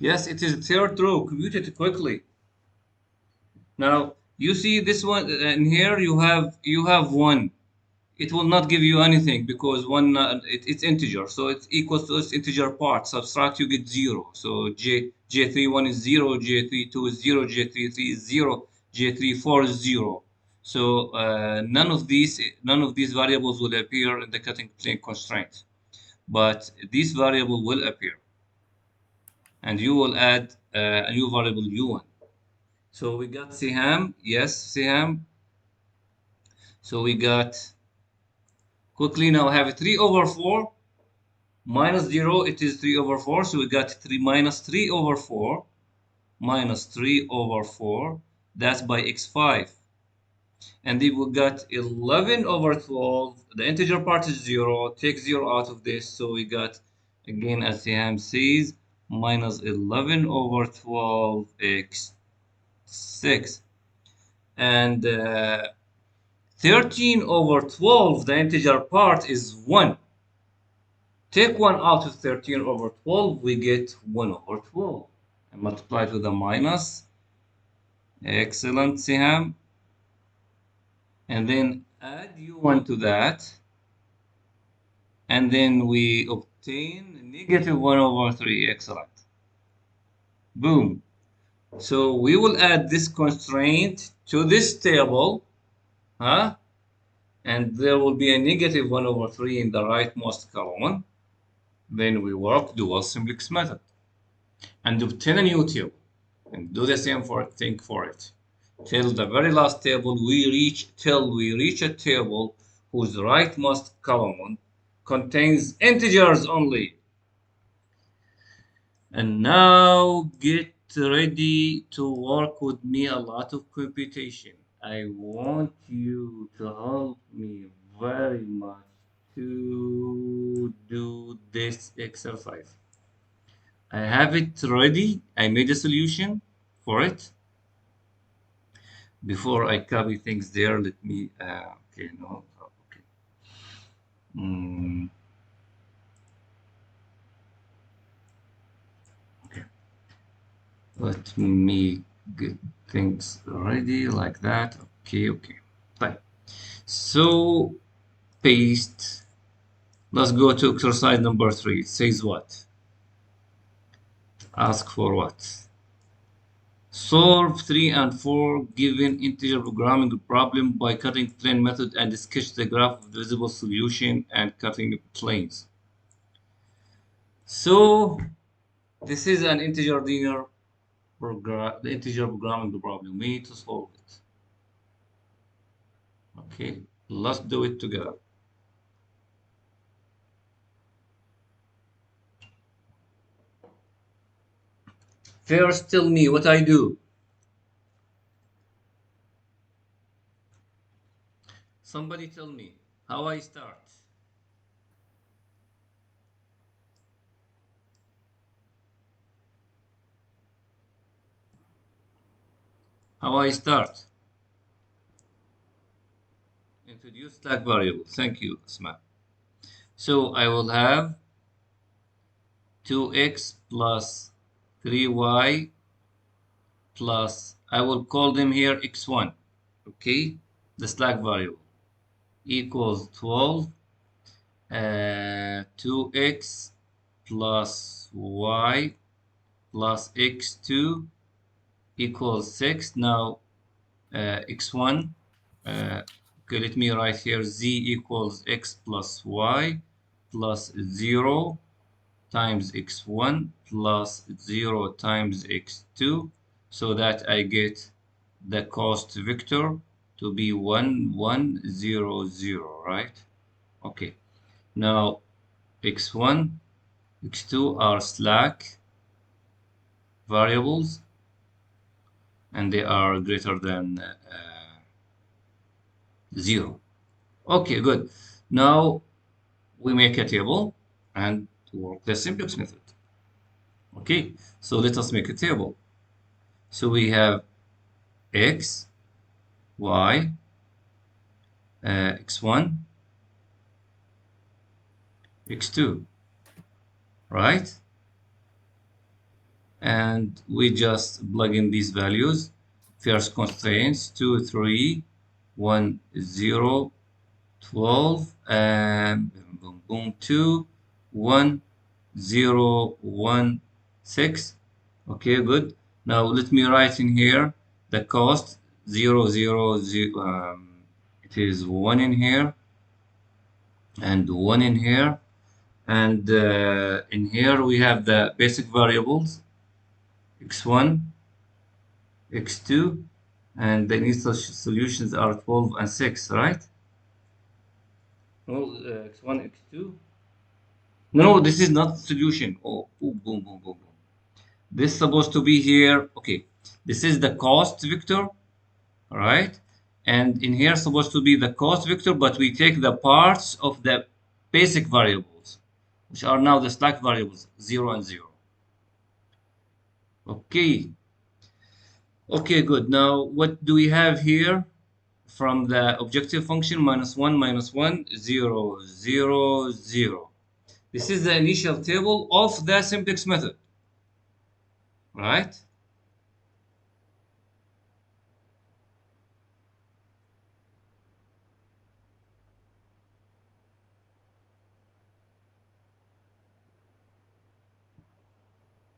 Yes, it is third row. Compute it quickly. Now you see this one, and here you have one. It will not give you anything because one it's integer, so it's equals to its integer part. Subtract, you get zero. So j31 is zero, j32 is zero, j33 is zero, j34 is zero. So none of these variables will appear in the cutting plane constraint, but this variable will appear, and you will add a new variable u1. So we got Siham, yes, Siham. So we got, quickly now have 3 over 4 minus 0, it is 3 over 4. So we got 3 minus 3 over 4 minus 3 over 4. That's by x5. And then we got 11 over 12. The integer part is 0. Take 0 out of this. So we got, again, as Siham says, minus 11 over 12 x6. And 13 over 12, the integer part is 1. Take 1 out of 13 over 12, we get 1 over 12. And multiply it with a minus. Excellent, Siham. And then add u1 to that. And then we obtain negative 1 over 3. Excellent. Boom. So we will add this constraint to this table. Huh? And there will be a negative 1 over 3 in the rightmost column. Then we work dual simplex method and obtain a new table and do the same thing for it till the very last table till we reach a table whose rightmost column contains integers only. And now get ready to work with me a lot of computation. I want you to help me very much to do this exercise. I have it ready. I made a solution for it. Before I copy things there, let me, okay, no, okay. Mm, okay. Let me get things ready like that. Okay, okay. Fine. So, paste. Let's go to exercise number 3. It says what? Ask for what? Solve 3 and 4 given integer programming problem by cutting plane method and sketch the graph of the visible solution and cutting planes. So this is an integer linear the integer programming problem. We need to solve it. Okay, let's do it together. First, tell me what I do. Somebody tell me how I start. How I start. Introduce stack variable. Thank you, Asma. So I will have 2x plus 3y plus, I will call them here x1. Okay, the slack variable equals 12 2x plus y plus x2 equals 6. Now x1, okay, let me write here z equals x plus y plus 0 times x1 plus 0 times x2, so that I get the cost vector to be 1, 1, 0, 0, right? Okay, now x1, x2 are slack variables, and they are greater than 0. Okay, good. Now we make a table and work the simplex method. Okay, so let us make a table. So we have x, y, x1, x2, right? And we just plug in these values. First constraints 2, 3, 1, 0, 12, and boom, boom, boom, 2, 1, 0, 1, 6. Okay, good. Now let me write in here the cost 0, 0, 0. It is 1 in here and 1 in here. And in here we have the basic variables x1, x2, and the initial solutions are 12 and 6, right? No, x1, x2. No, this is not solution. Oh, boom, boom, boom, boom, boom. This is supposed to be here. Okay, this is the cost vector, right? And in here supposed to be the cost vector, but we take the parts of the basic variables, which are now the slack variables, 0 and 0. Okay. Okay, good. Now, what do we have here? From the objective function, minus 1, 0, 0, 0. This is the initial table of the simplex method, right?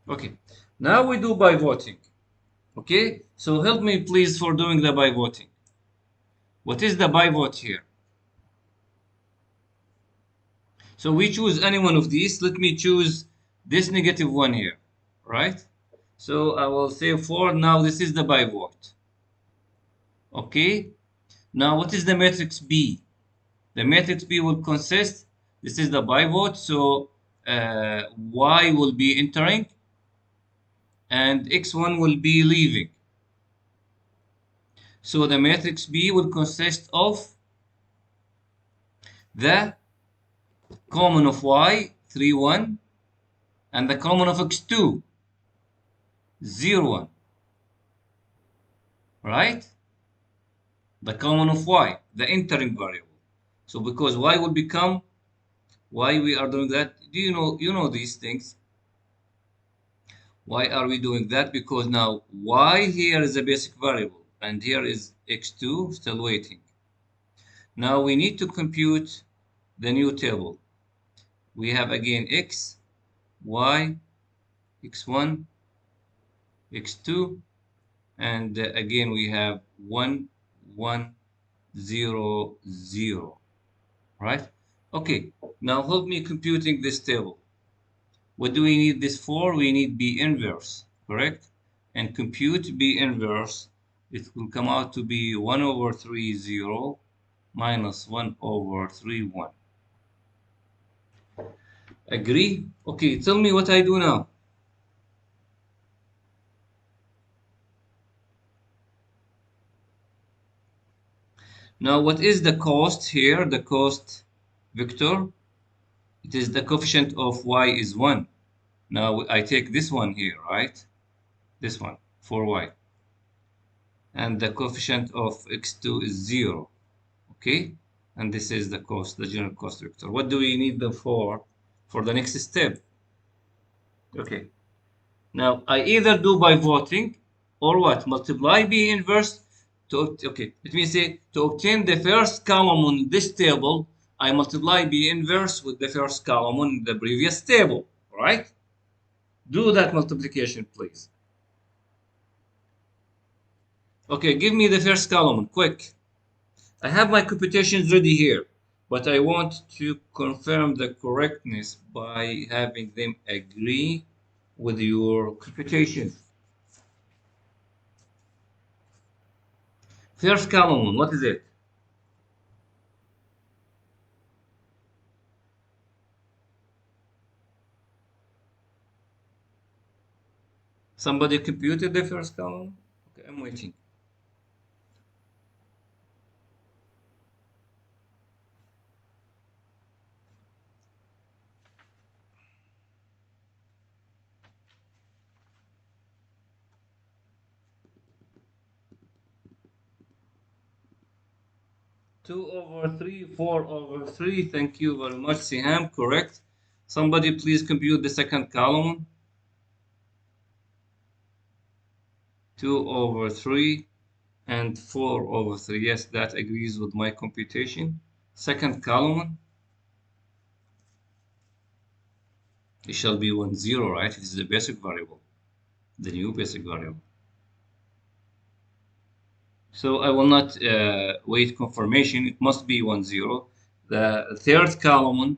Okay, now we do by voting. Okay, so help me please for doing the by voting. What is the by vote here? So we choose any one of these. Let me choose this negative one here, right? So I will say 4. Now this is the by vote. Okay, now what is the matrix B? The matrix B will consist, this is the by vote, so Y will be entering and X1 will be leaving. So the matrix B will consist of the common of Y, 3, 1, and the common of X2, 0, 1, right? The common of Y, the entering variable. So because Y will become, why we are doing that? Do you know these things? Why are we doing that? Because now Y here is a basic variable and here is X2 still waiting. Now we need to compute the new table. We have again X, Y, X1, X2, and again we have 1, 1, 0, 0, right? Okay, now help me computing this table. What do we need this for? We need B inverse, correct? And compute B inverse, it will come out to be 1 over 3, 0, minus 1 over 3, 1. Agree? Okay, tell me what I do now. Now, what is the cost here? The cost vector. It is the coefficient of y is 1. Now, I take this one here, right? This one, for y. And the coefficient of x2 is 0. Okay? And this is the cost, the general cost vector. What do we need them for? For the next step. Okay. Now, I either do by voting or what? Multiply B inverse to, okay, let me say, to obtain the first column on this table, I multiply B inverse with the first column in the previous table, right? Do that multiplication, please. Okay, give me the first column, quick. I have my computations ready here, but I want to confirm the correctness by having them agree with your computation. First column, what is it? Somebody computed the first column? Okay, I'm waiting. Two over three, 4/3. Thank you very much, Siham. Correct. Somebody please compute the second column. 2/3 and 4/3. Yes, that agrees with my computation. Second column, it shall be 1, 0, right? It is the basic variable, the new basic variable. So I will not wait confirmation. It must be 1, 0. The third column,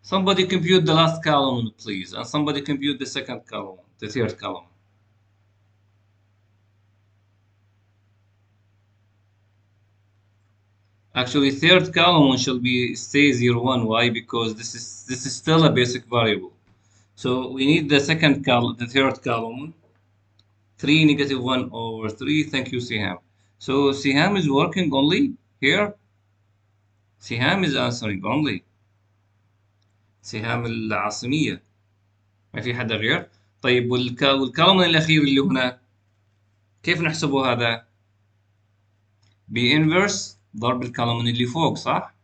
somebody compute the last column, please, and somebody compute the second column, the third column. Actually, third column shall be stay 0, 1. Why? Because this is still a basic variable. So we need the second column, the third column. 3 -1/3. Thank you, Siham. So Siham is working only here. Siham is answering only. سهام العاصمية ما في حدا غير. طيب والكولوم الأخير اللي هنا كيف نحسبه هذا؟ بإنفرس ضرب الكولوم اللي فوق، صح؟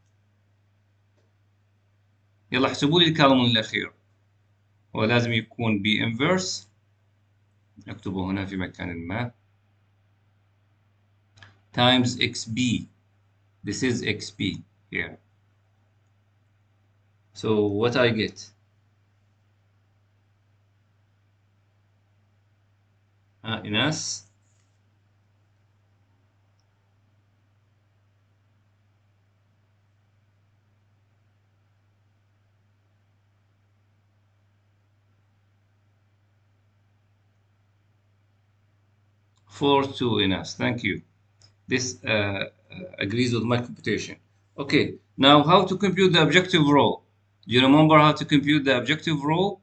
يلا احسبوا لي الكولوم الأخير، ولازم يكون بإنفرس. اكتبه هنا في مكان ما. times XB. This is XB here. So what I get? إناس. For 2 Inas. Thank you. This agrees with my computation. Okay, now how to compute the objective role? Do you remember how to compute the objective role?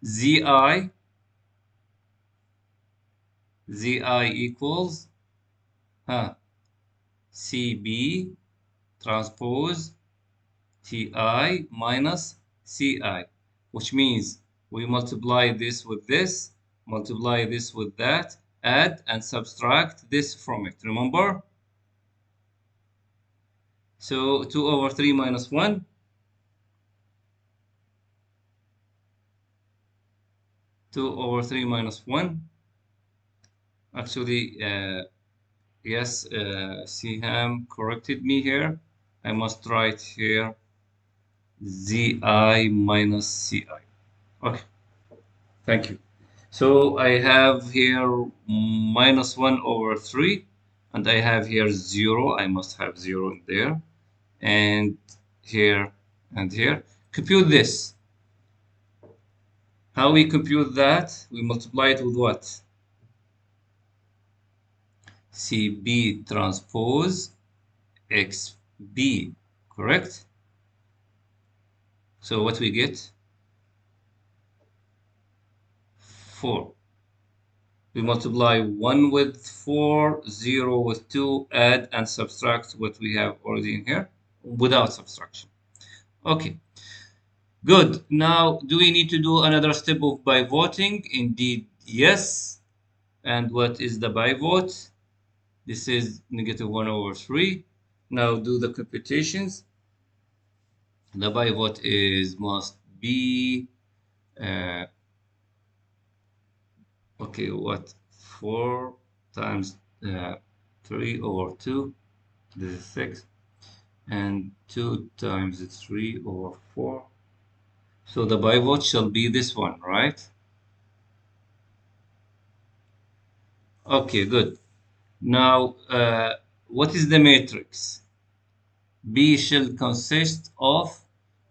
ZI equals CB transpose TI minus CI, which means we multiply this with this, multiply this with that, add and subtract this from it. Remember? So 2/3 minus 1. 2/3 minus 1. Actually, yes, Siham corrected me here. I must write here ZI minus CI. Okay, thank you. So I have here -1/3, and I have here 0. I must have 0 in there, and here and here. Compute this. How we compute that? We multiply it with what? CB transpose XB, correct? So what we get? 4. We multiply 1 with 4, 0 with 2, add and subtract what we have already in here without subtraction. Okay, good. Now, do we need to do another step of by voting? Indeed, yes. And what is the by vote? This is -1/3. Now do the computations. The by vote must be okay. What 4 times 3 over 2, this is 6, and 2 times 3 over 4. So the pivot shall be this one, right? Okay, good. Now, what is the matrix? B shall consist of,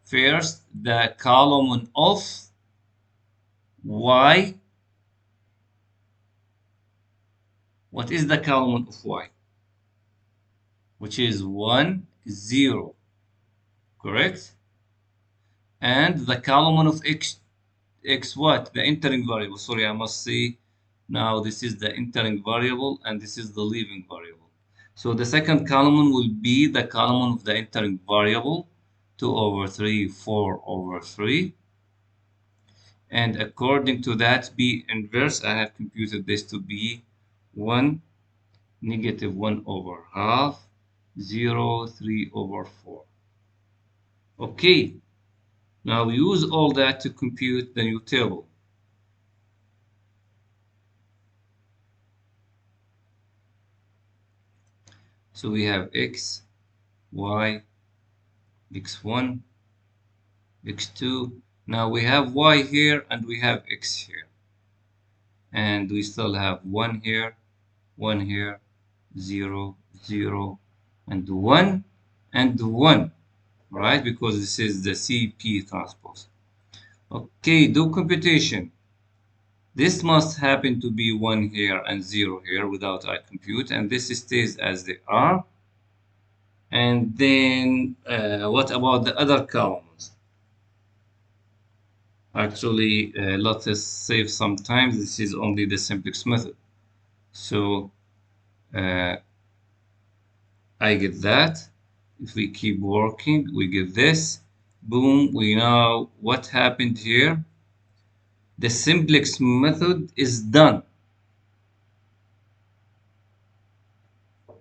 first, the column of y. What is the column of y? Which is 1, 0, correct? And the column of x what? The entering variable. Sorry, I must say now this is the entering variable and this is the leaving variable. So the second column will be the column of the entering variable, 2 over 3, 4 over 3. And according to that B inverse, I have computed this to be 1, negative 1 over half, 0, 3 over 4. Okay, now use all that to compute the new table. So we have x, y, x1, x2. Now we have y here and we have x here. And we still have 1 here, 0, 0, and 1, and 1, right? Because this is the CP transpose. Okay, do computation. This must happen to be 1 here and 0 here without I compute, and this stays as they are. And then what about the other columns? Actually, let us save some time. This is only the simplex method. So I get that. If we keep working, we get this. Boom, we know what happened here. The simplex method is done.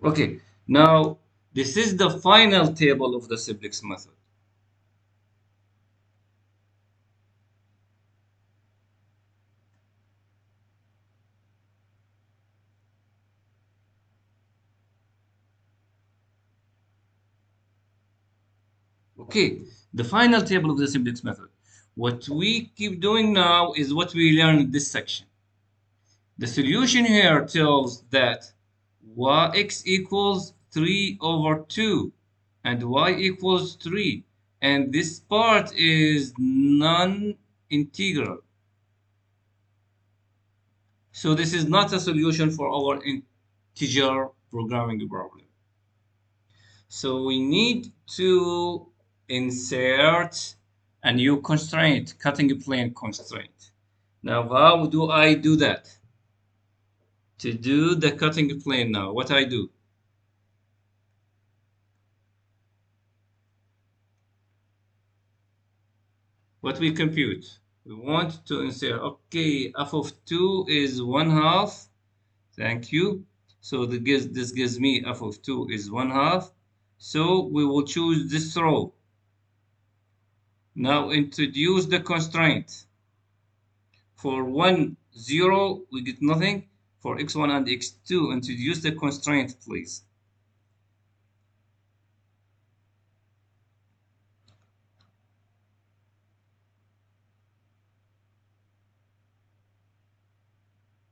Okay, now this is the final table of the simplex method. Okay, the final table of the simplex method. What we keep doing now is what we learned in this section. The solution here tells that x equals 3 over 2 and y equals 3. And this part is non-integral. So this is not a solution for our integer programming problem. So we need to insert a new constraint, cutting plane constraint. Now, how do I do that? To do the cutting plane now, what I do? What we compute? We want to insert, okay, f of 2 is 1/2. Thank you. So this gives me f of 2 is 1/2. So we will choose this row. Now introduce the constraint. For 1, 0, we get nothing. For x1 and x2, introduce the constraint, please.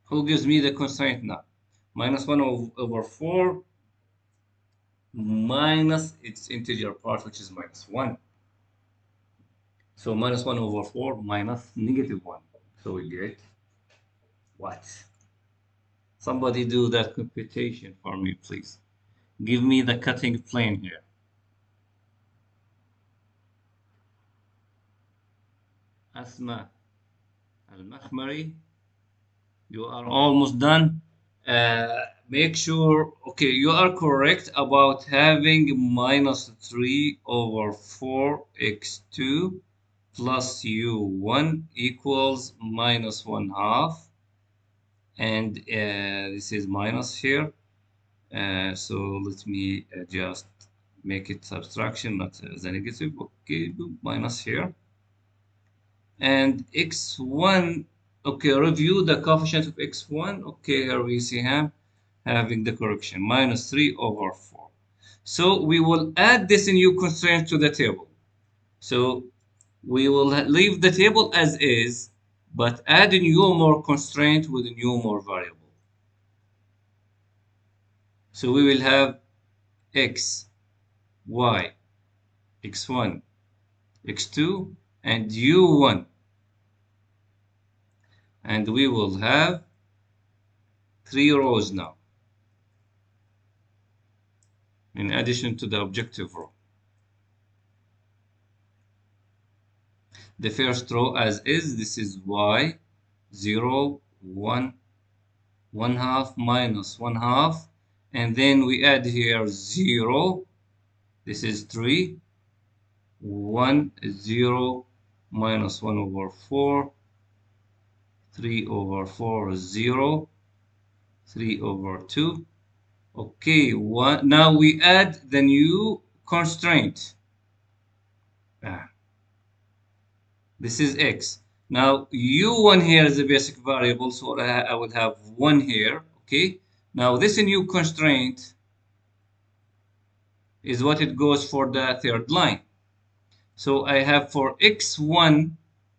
Who gives me the constraint now? Minus 1 over 4 minus its integer part, which is minus 1. So minus 1 over 4 minus negative 1. So we get what? Somebody do that computation for me, please. Give me the cutting plane here. Asma al-Makhmari, you are almost done. Make sure, okay, you are correct about having minus 3 over 4x2 plus u1 equals minus 1/2. And this is minus here. So let me just make it subtraction, not the negative. Okay, minus here. And x1 Okay, review the coefficient of x1. Okay, here we see him having the correction, minus 3 over 4. So we will add this new constraint to the table. So we will leave the table as is, but add a new more constraint with a new more variable. So we will have x, y, x1, x2, and u1. And we will have 3 rows now, in addition to the objective row. The first row as is, this is y, 0, 1, 1 half minus 1 half. And then we add here 0. This is 3. 1, 0, minus 1 over 4. 3 over 4, 0. 3 over 2. Okay, now we add the new constraint. This is x. Now u1 here is a basic variable, so I would have 1 here. Okay. Now this new constraint is what it goes for the third line. So I have for x1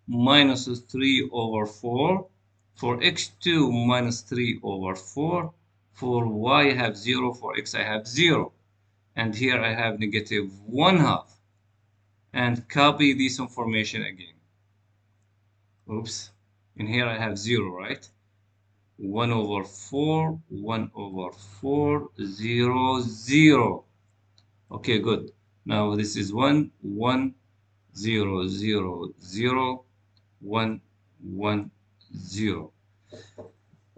minus 3 over 4, for x2 minus 3 over 4, for y I have 0, for x I have 0. And here I have negative 1 half. And copy this information again. Oops. In here I have 0, right? 1 over 4, 1 over 4, 0, 0. Okay, good. Now this is 1, 1, 0, 0, 0, 1, 1, 0.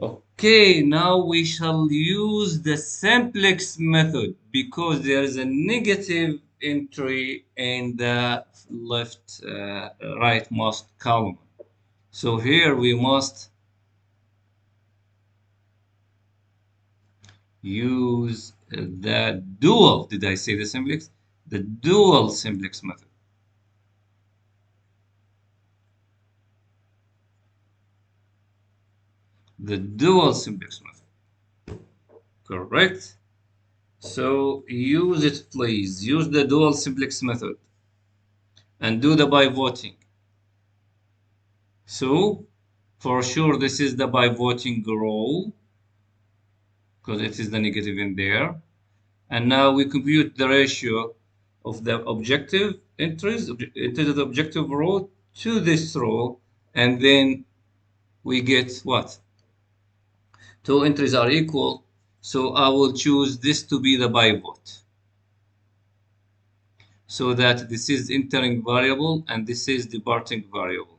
Okay, now we shall use the simplex method because there is a negative entry in the rightmost column. So here we must use the dual, did I say the simplex? The dual simplex method. The dual simplex method. Correct? So use it, please. Use the dual simplex method and do the by voting. So for sure, this is the by voting row because it is the negative in there. And now we compute the ratio of the objective entries into the objective row to this row, and then we get what? Two entries are equal, so I will choose this to be the by vote. So that this is entering variable and this is departing variable.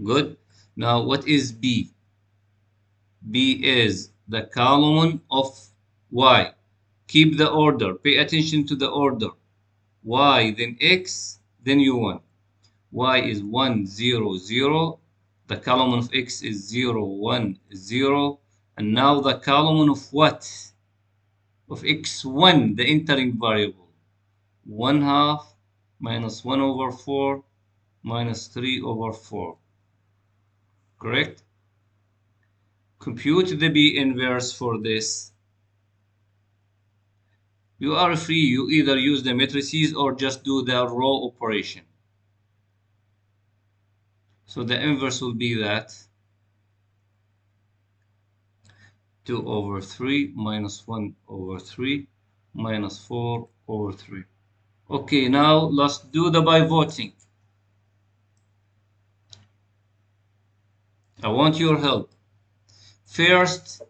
Good. Now what is B? B is the column of Y. Keep the order. Pay attention to the order. Y, then X, then U1. Y is 1, 0, 0. The column of X is 0, 1, 0. And now the column of what? Of X1, the entering variable. 1 half minus 1 over 4 minus 3 over 4. Correct? Compute the B inverse for this. You are free. You either use the matrices or just do the row operation. So the inverse will be that 2 over 3 minus 1 over 3 minus 4 over 3. Okay, now let's do the by voting. I want your help. First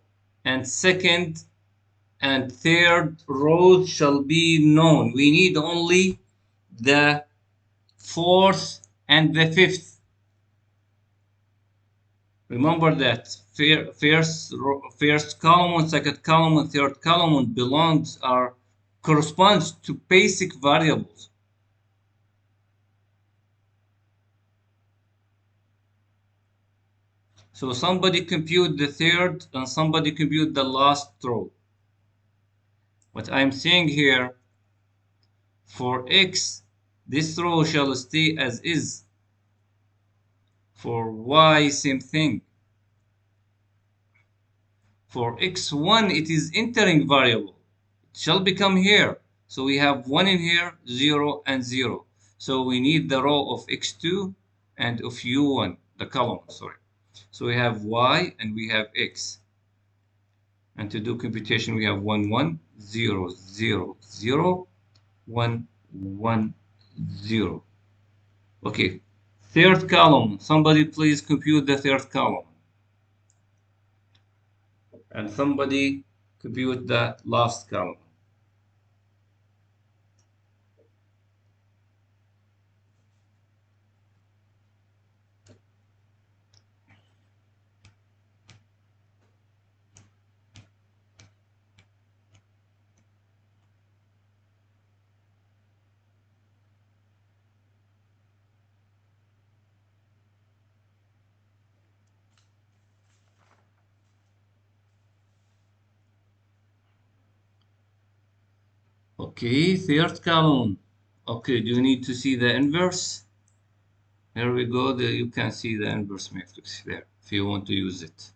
and second and third rows shall be known. We need only the fourth and the fifth. Remember that first column, second column, third column belongs or corresponds to basic variables. So somebody compute the third and somebody compute the last row. What I'm saying here, for x, this row shall stay as is. For y, same thing. For x1, it is entering variable. It shall become here. So we have 1 in here, 0 and 0. So we need the row of x2 and of u1, the column, sorry. So we have y and we have x. And to do computation, we have 1, 1, 0, 0, 0, 1, 1, 0. Okay, third column. Somebody please compute the third column. And somebody compute the last column. Okay, third column. Okay, do you need to see the inverse? Here we go. You can see the inverse matrix there if you want to use it.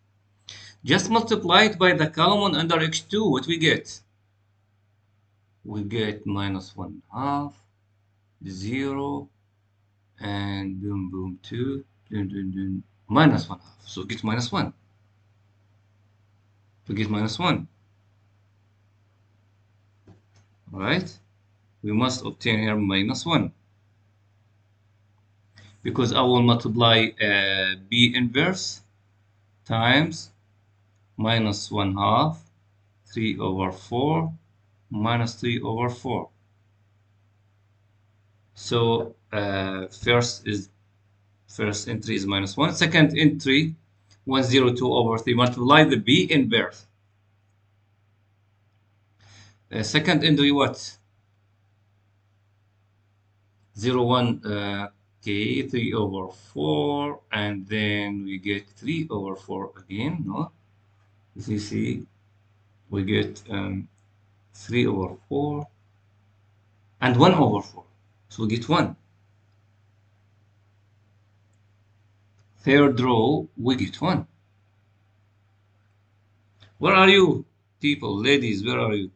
Just multiply it by the column under x2. What we get? We get minus 1 half, 0, and boom, boom, 2, dun, dun, dun, minus 1 half. So get minus 1. We get minus 1. All right? We must obtain here minus 1. Because I will multiply b inverse times minus 1 half, 3 over 4, minus 3 over 4. So first entry is minus 1. Second entry, 102 over 3. Multiply the b inverse. Second entry, what? 0, 1, okay, 3 over 4. And then we get 3 over 4 again, no? As you see, we get 3 over 4 and 1 over 4. So we get 1. Third row, we get 1. Where are you, people, ladies? Where are you?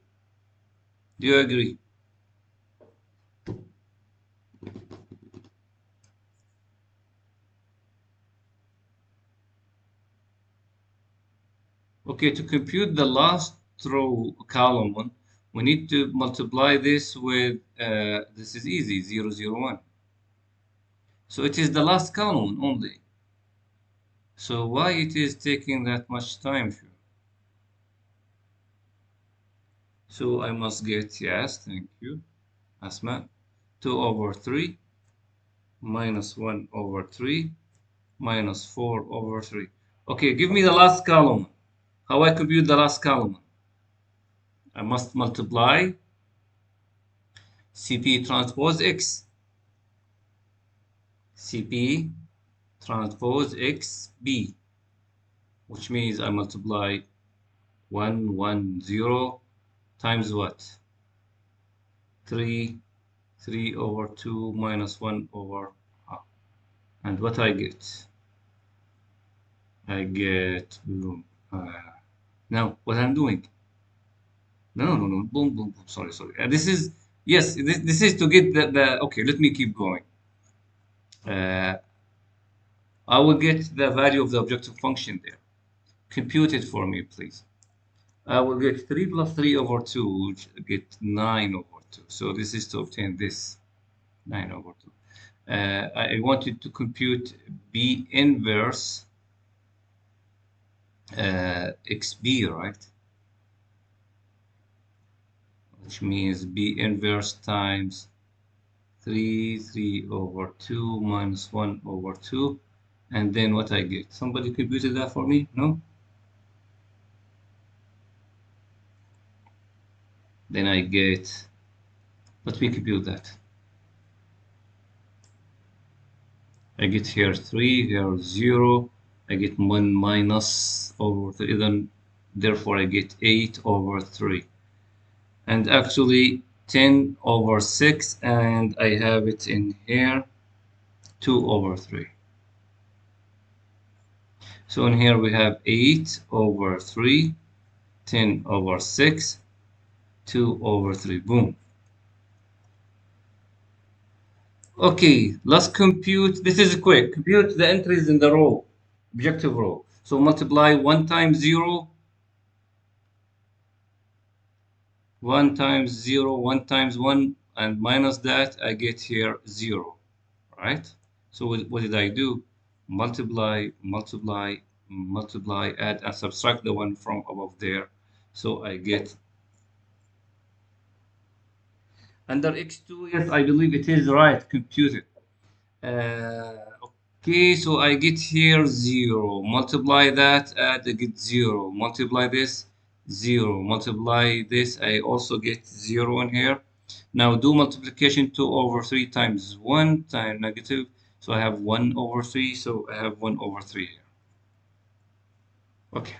Do you agree? Okay, to compute the last row column, we need to multiply this with, this is easy, 0, 0, 1. So it is the last column only. So why it is taking that much time? So I must get, yes, thank you, Asma, 2 over 3 minus 1 over 3 minus 4 over 3. Okay, give me the last column. How I compute the last column? I must multiply CP transpose X. CP transpose XB, which means I multiply 1, 1, 0 times what? 3, 3 over 2 minus 1 over half. And what I get? I get, boom. Now, what I'm doing? No, boom, boom, boom. Sorry. This is, yes, this is to get the, okay, let me keep going. I will get the value of the objective function there. Compute it for me, please. I will get 3 plus 3 over 2, which get 9 over 2. So this is to obtain this, 9 over 2. I wanted to compute B inverse XB, right? Which means B inverse times 3 over 2 minus 1 over 2. And then what I get? Somebody computed that for me? No? Then I get, let me compute that. I get here 3, here 0. I get 1 minus over 3, then therefore I get 8 over 3. And actually 10 over 6, and I have it in here 2 over 3. So in here we have 8 over 3, 10 over 6, 2 over 3. Boom. Okay, let's compute. This is quick. Compute the entries in the row, objective row. So multiply 1 times 0, 1 times 0, 1 times 1, and minus that, I get here 0, right? So what did I do? Multiply, multiply, multiply, add, and subtract the one from above there. So I get under x2, yes, I believe it is right, computed. Okay, so I get here 0. Multiply that, add, I get 0. Multiply this, 0. Multiply this, I also get 0 in here. Now do multiplication 2 over 3 times 1 times negative. So I have 1 over 3, so I have 1 over 3 here. Okay.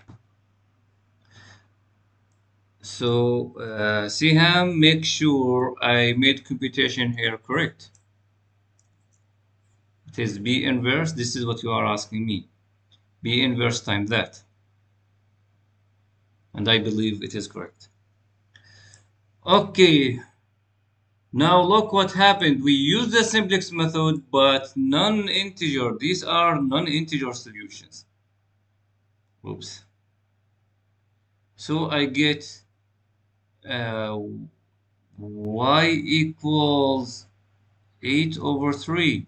So Siham, make sure I made computation here correct. It is B inverse. This is what you are asking me. B inverse times that. And I believe it is correct. Okay, now look what happened. We use the simplex method, but non-integer. These are non-integer solutions. Oops. So I get uh, y equals 8 over 3.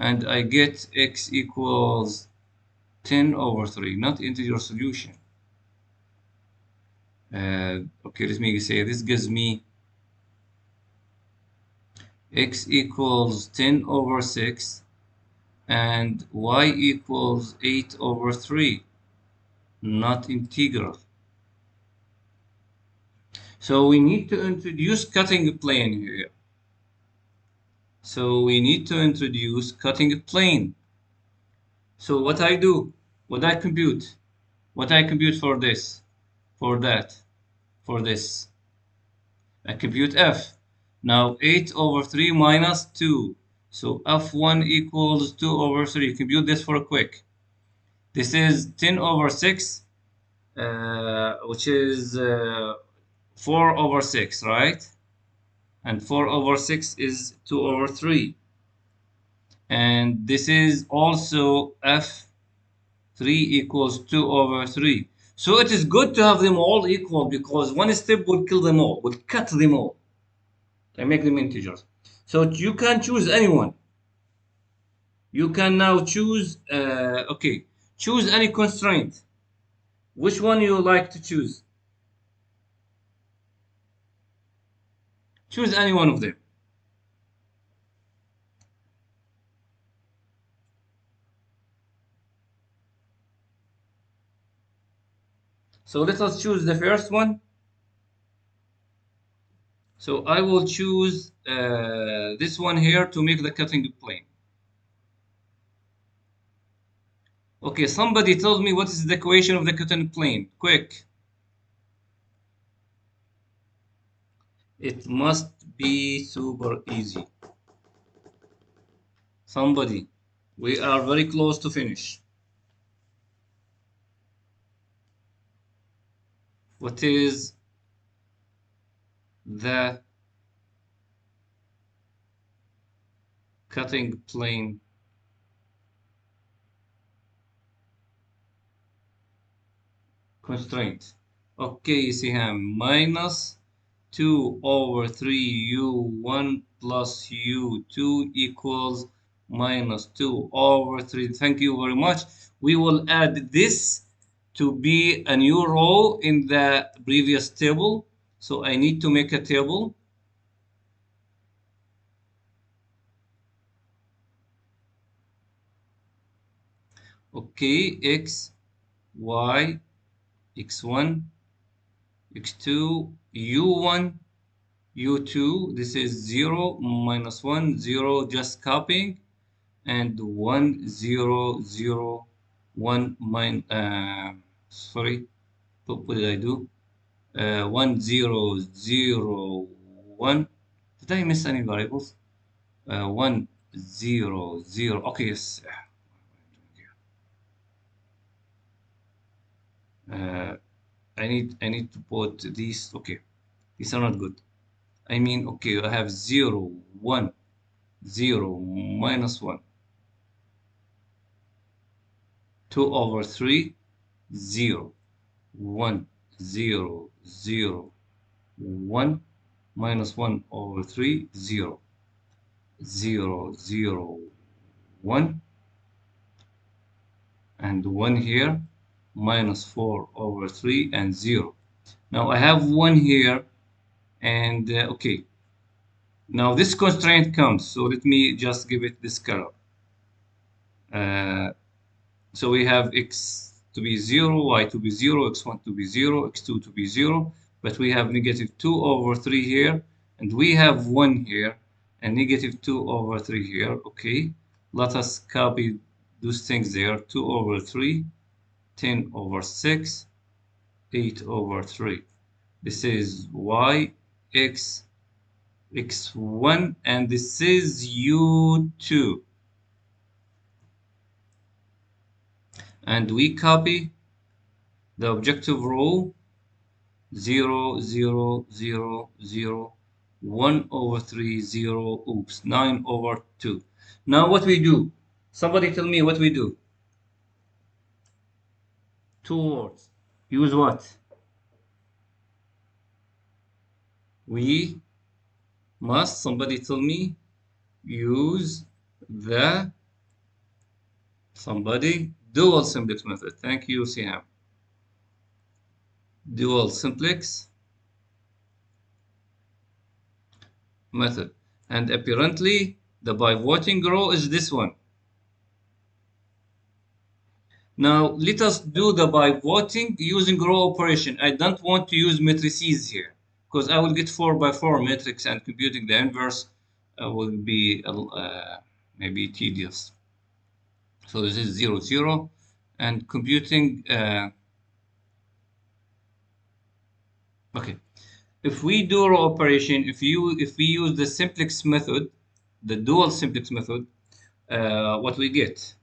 And I get x equals 10 over 3, not integer solution. Okay, let me say this gives me x equals 10 over 6 and y equals 8 over 3, not integral. So we need to introduce cutting plane here. So we need to introduce cutting plane. So what I do, what I compute for this, for that, for this, I compute f. Now 8 over 3 minus 2. So f1 equals 2 over 3. Compute this for a quick. This is 10 over 6, which is 4 over 6, right? And 4 over 6 is 2 over 3. And this is also f3 equals 2 over 3. So it is good to have them all equal because one step will kill them all, will cut them all. I make them integers. So you can choose anyone. You can now choose, okay, choose any constraint. Which one you like to choose? Choose any one of them. So let us choose the first one. So I will choose this one here to make the cutting plane. Okay, somebody tells me what is the equation of the cutting plane. Quick. It must be super easy. Somebody. We are very close to finish. What is the cutting plane? Constraint. Okay, Siham, minus 2 over 3 u1 plus u2 equals minus 2 over 3. Thank you very much. We will add this to be a new row in the previous table. So I need to make a table. Okay, x, y, x1, x2, u1, u2, this is 0, minus 1, 0, just copying, and 1, 0, 0, 1, sorry, what did I do? 1, 0, 0, 1. Did I miss any variables? 1, 0, 0, okay, yes. Uh, I need to put these. Okay, these are not good. I mean, okay, I have 0, 1, 0, minus 1, 2 over 3, 0, 1, 0, 0, 1, minus 1 over 3, 0, 0, 0, 1, and 1 here, minus 4 over 3, and 0. Now I have 1 here, and okay, now this constraint comes, so let me just give it this color. Uh, so we have x to be 0, y to be 0, x1 to be 0, x2 to be 0, but we have negative 2 over 3 here, and we have 1 here, and negative 2 over 3 here. Okay, let us copy those things there. 2 over 3, 10 over 6, 8 over 3. This is y, x, x1, and this is u2. And we copy the objective row 0, 0, 0, 0, 1 over 3, 0, oops, 9 over 2. Now what we do? Somebody tell me what we do. 2 words. Use what? We must, somebody tell me, use the, somebody, dual simplex method. Thank you, Siham. Dual simplex method. And apparently, the pivoting row is this one. Now, let us do the pivoting using row operation. I don't want to use matrices here because I will get 4 by 4 matrix, and computing the inverse will be maybe tedious. So this is 0, 0, and computing. Okay, if we do row operation, if we use the simplex method, the dual simplex method, what we get?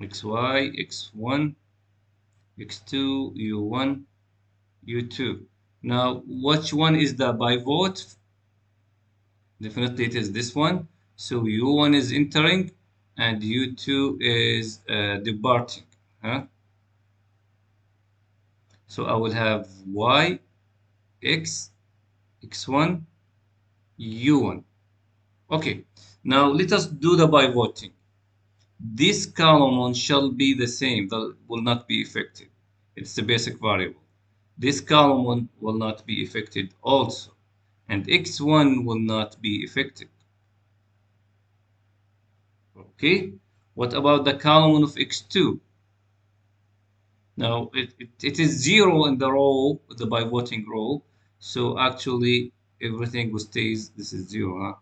xy, x1, x2, u1, u2. Now, which one is the pivot? Definitely it is this one. So u1 is entering and u2 is departing. Huh? So I will have y, x, x1, u1. Okay, now let us do the pivoting. This column shall be the same, that will not be affected. It's the basic variable. This column will not be affected also, and x1 will not be affected. Okay, what about the column of x2? Now it is 0 in the row, the pivoting row, so actually everything stays, this is 0,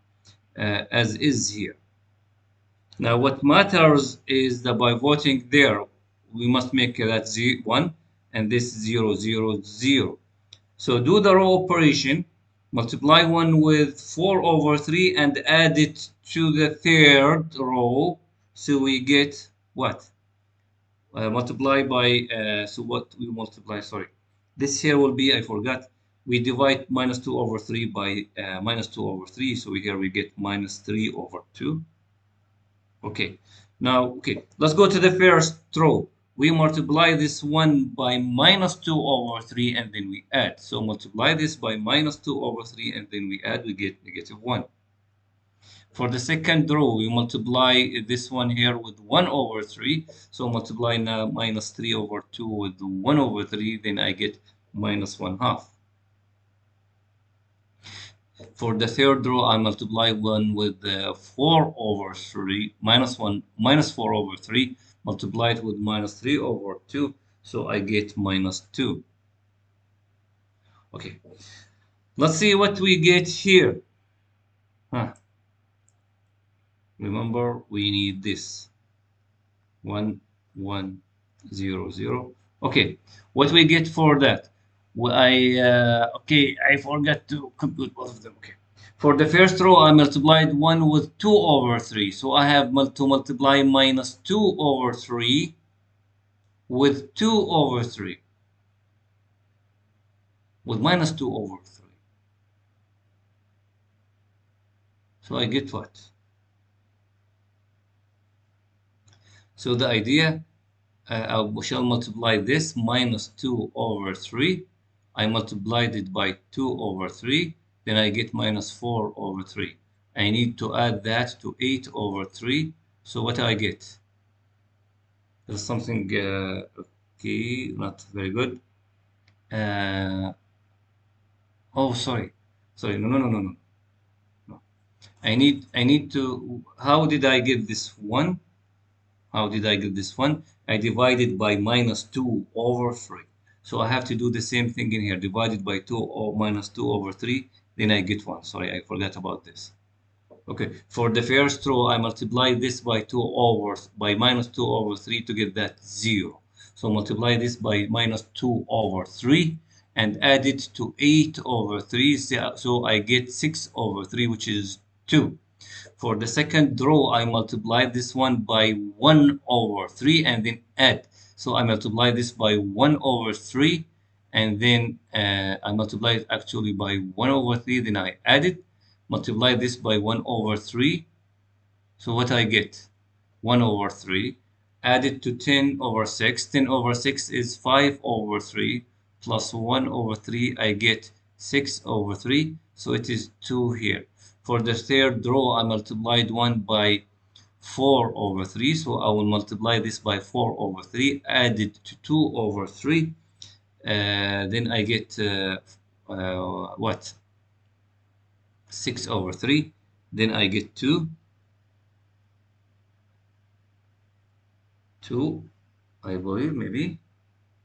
huh? As is here. Now what matters is the pivoting there. We must make that 1 and this 0, 0, 0. So do the row operation, multiply 1 with 4 over 3 and add it to the third row. So we get what? Multiply by, so what we multiply, sorry. This here will be, I forgot, we divide minus 2 over 3 by minus 2 over 3. So here we get minus 3 over 2. Okay, now, okay, let's go to the first row. We multiply this one by minus 2 over 3 and then we add. So multiply this by minus 2 over 3 and then we add, we get negative 1. For the second row, we multiply this one here with 1 over 3. So multiply now minus 3 over 2 with 1 over 3, then I get minus 1 half. For the third row, I multiply 1 with 4 over 3, minus 1, minus 4 over 3, multiply it with minus 3 over 2, so I get minus 2. Okay, let's see what we get here. Huh. Remember, we need this. 1, 1, 0, 0. Okay, what we get for that? Okay, I forgot to compute both of them. Okay. For the first row, I multiplied 1 with 2 over 3. So I have to multiply minus 2 over 3 with 2 over 3. With minus 2 over 3. So I get what? So the idea, I shall multiply this minus 2 over 3. I multiplied it by 2 over 3. Then I get minus 4 over 3. I need to add that to 8 over 3. So what I get? There's something, okay, not very good. Uh, oh, sorry. Sorry, no, no, no, no, no. No. I need to, how did I get this one? How did I get this one? I divided by minus 2 over 3. So I have to do the same thing in here. Divided by 2 or minus 2 over 3. Then I get 1. Sorry, I forgot about this. Okay, for the first row, I multiply this by 2 over, by minus 2 over 3 to get that 0. So multiply this by minus 2 over 3 and add it to 8 over 3. So I get 6 over 3, which is 2. For the second row, I multiply this one by 1 over 3 and then add. So I multiply this by 1 over 3 and then I multiply it actually by 1 over 3, then I add it. Multiply this by 1 over 3. So what I get? 1 over 3. Add it to 10 over 6. 10 over 6 is 5 over 3 plus 1 over 3. I get 6 over 3. So it is 2 here. For the third row, I multiplied 1 by 4 over 3. So I will multiply this by 4 over 3. Add it to 2 over 3. Then I get what? 6 over 3. Then I get 2. 2, I believe, maybe.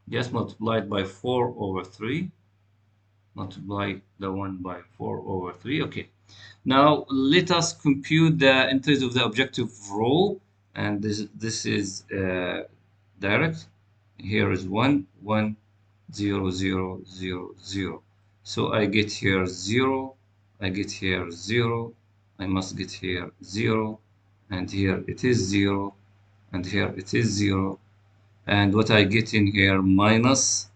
Just multiplied by 4 over 3. Multiply the one by 4 over 3. Okay. Now let us compute the entries of the objective row. And this is direct. Here is 1, 1, 0, 0, 0, 0. So I get here 0. I get here 0. I must get here 0. And here it is 0. And here it is 0. And what I get in here minus,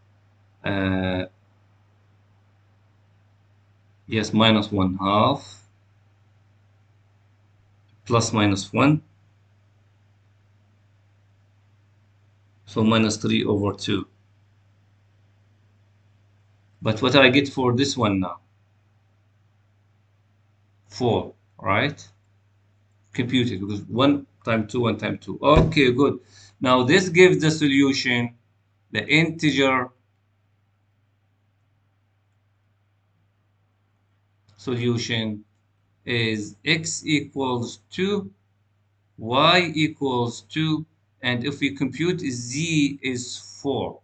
yes, minus 1 half plus minus 1. So minus 3 over 2. But what I get for this one now? 4, right? Compute it because 1 times 2, 1 times 2. Okay, good. Now this gives the solution, the integer solution is x equals 2, y equals 2, and if we compute z is 4.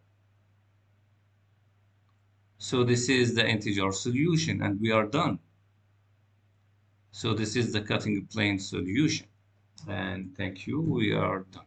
So this is the integer solution and we are done. So this is the cutting plane solution. And thank you, we are done.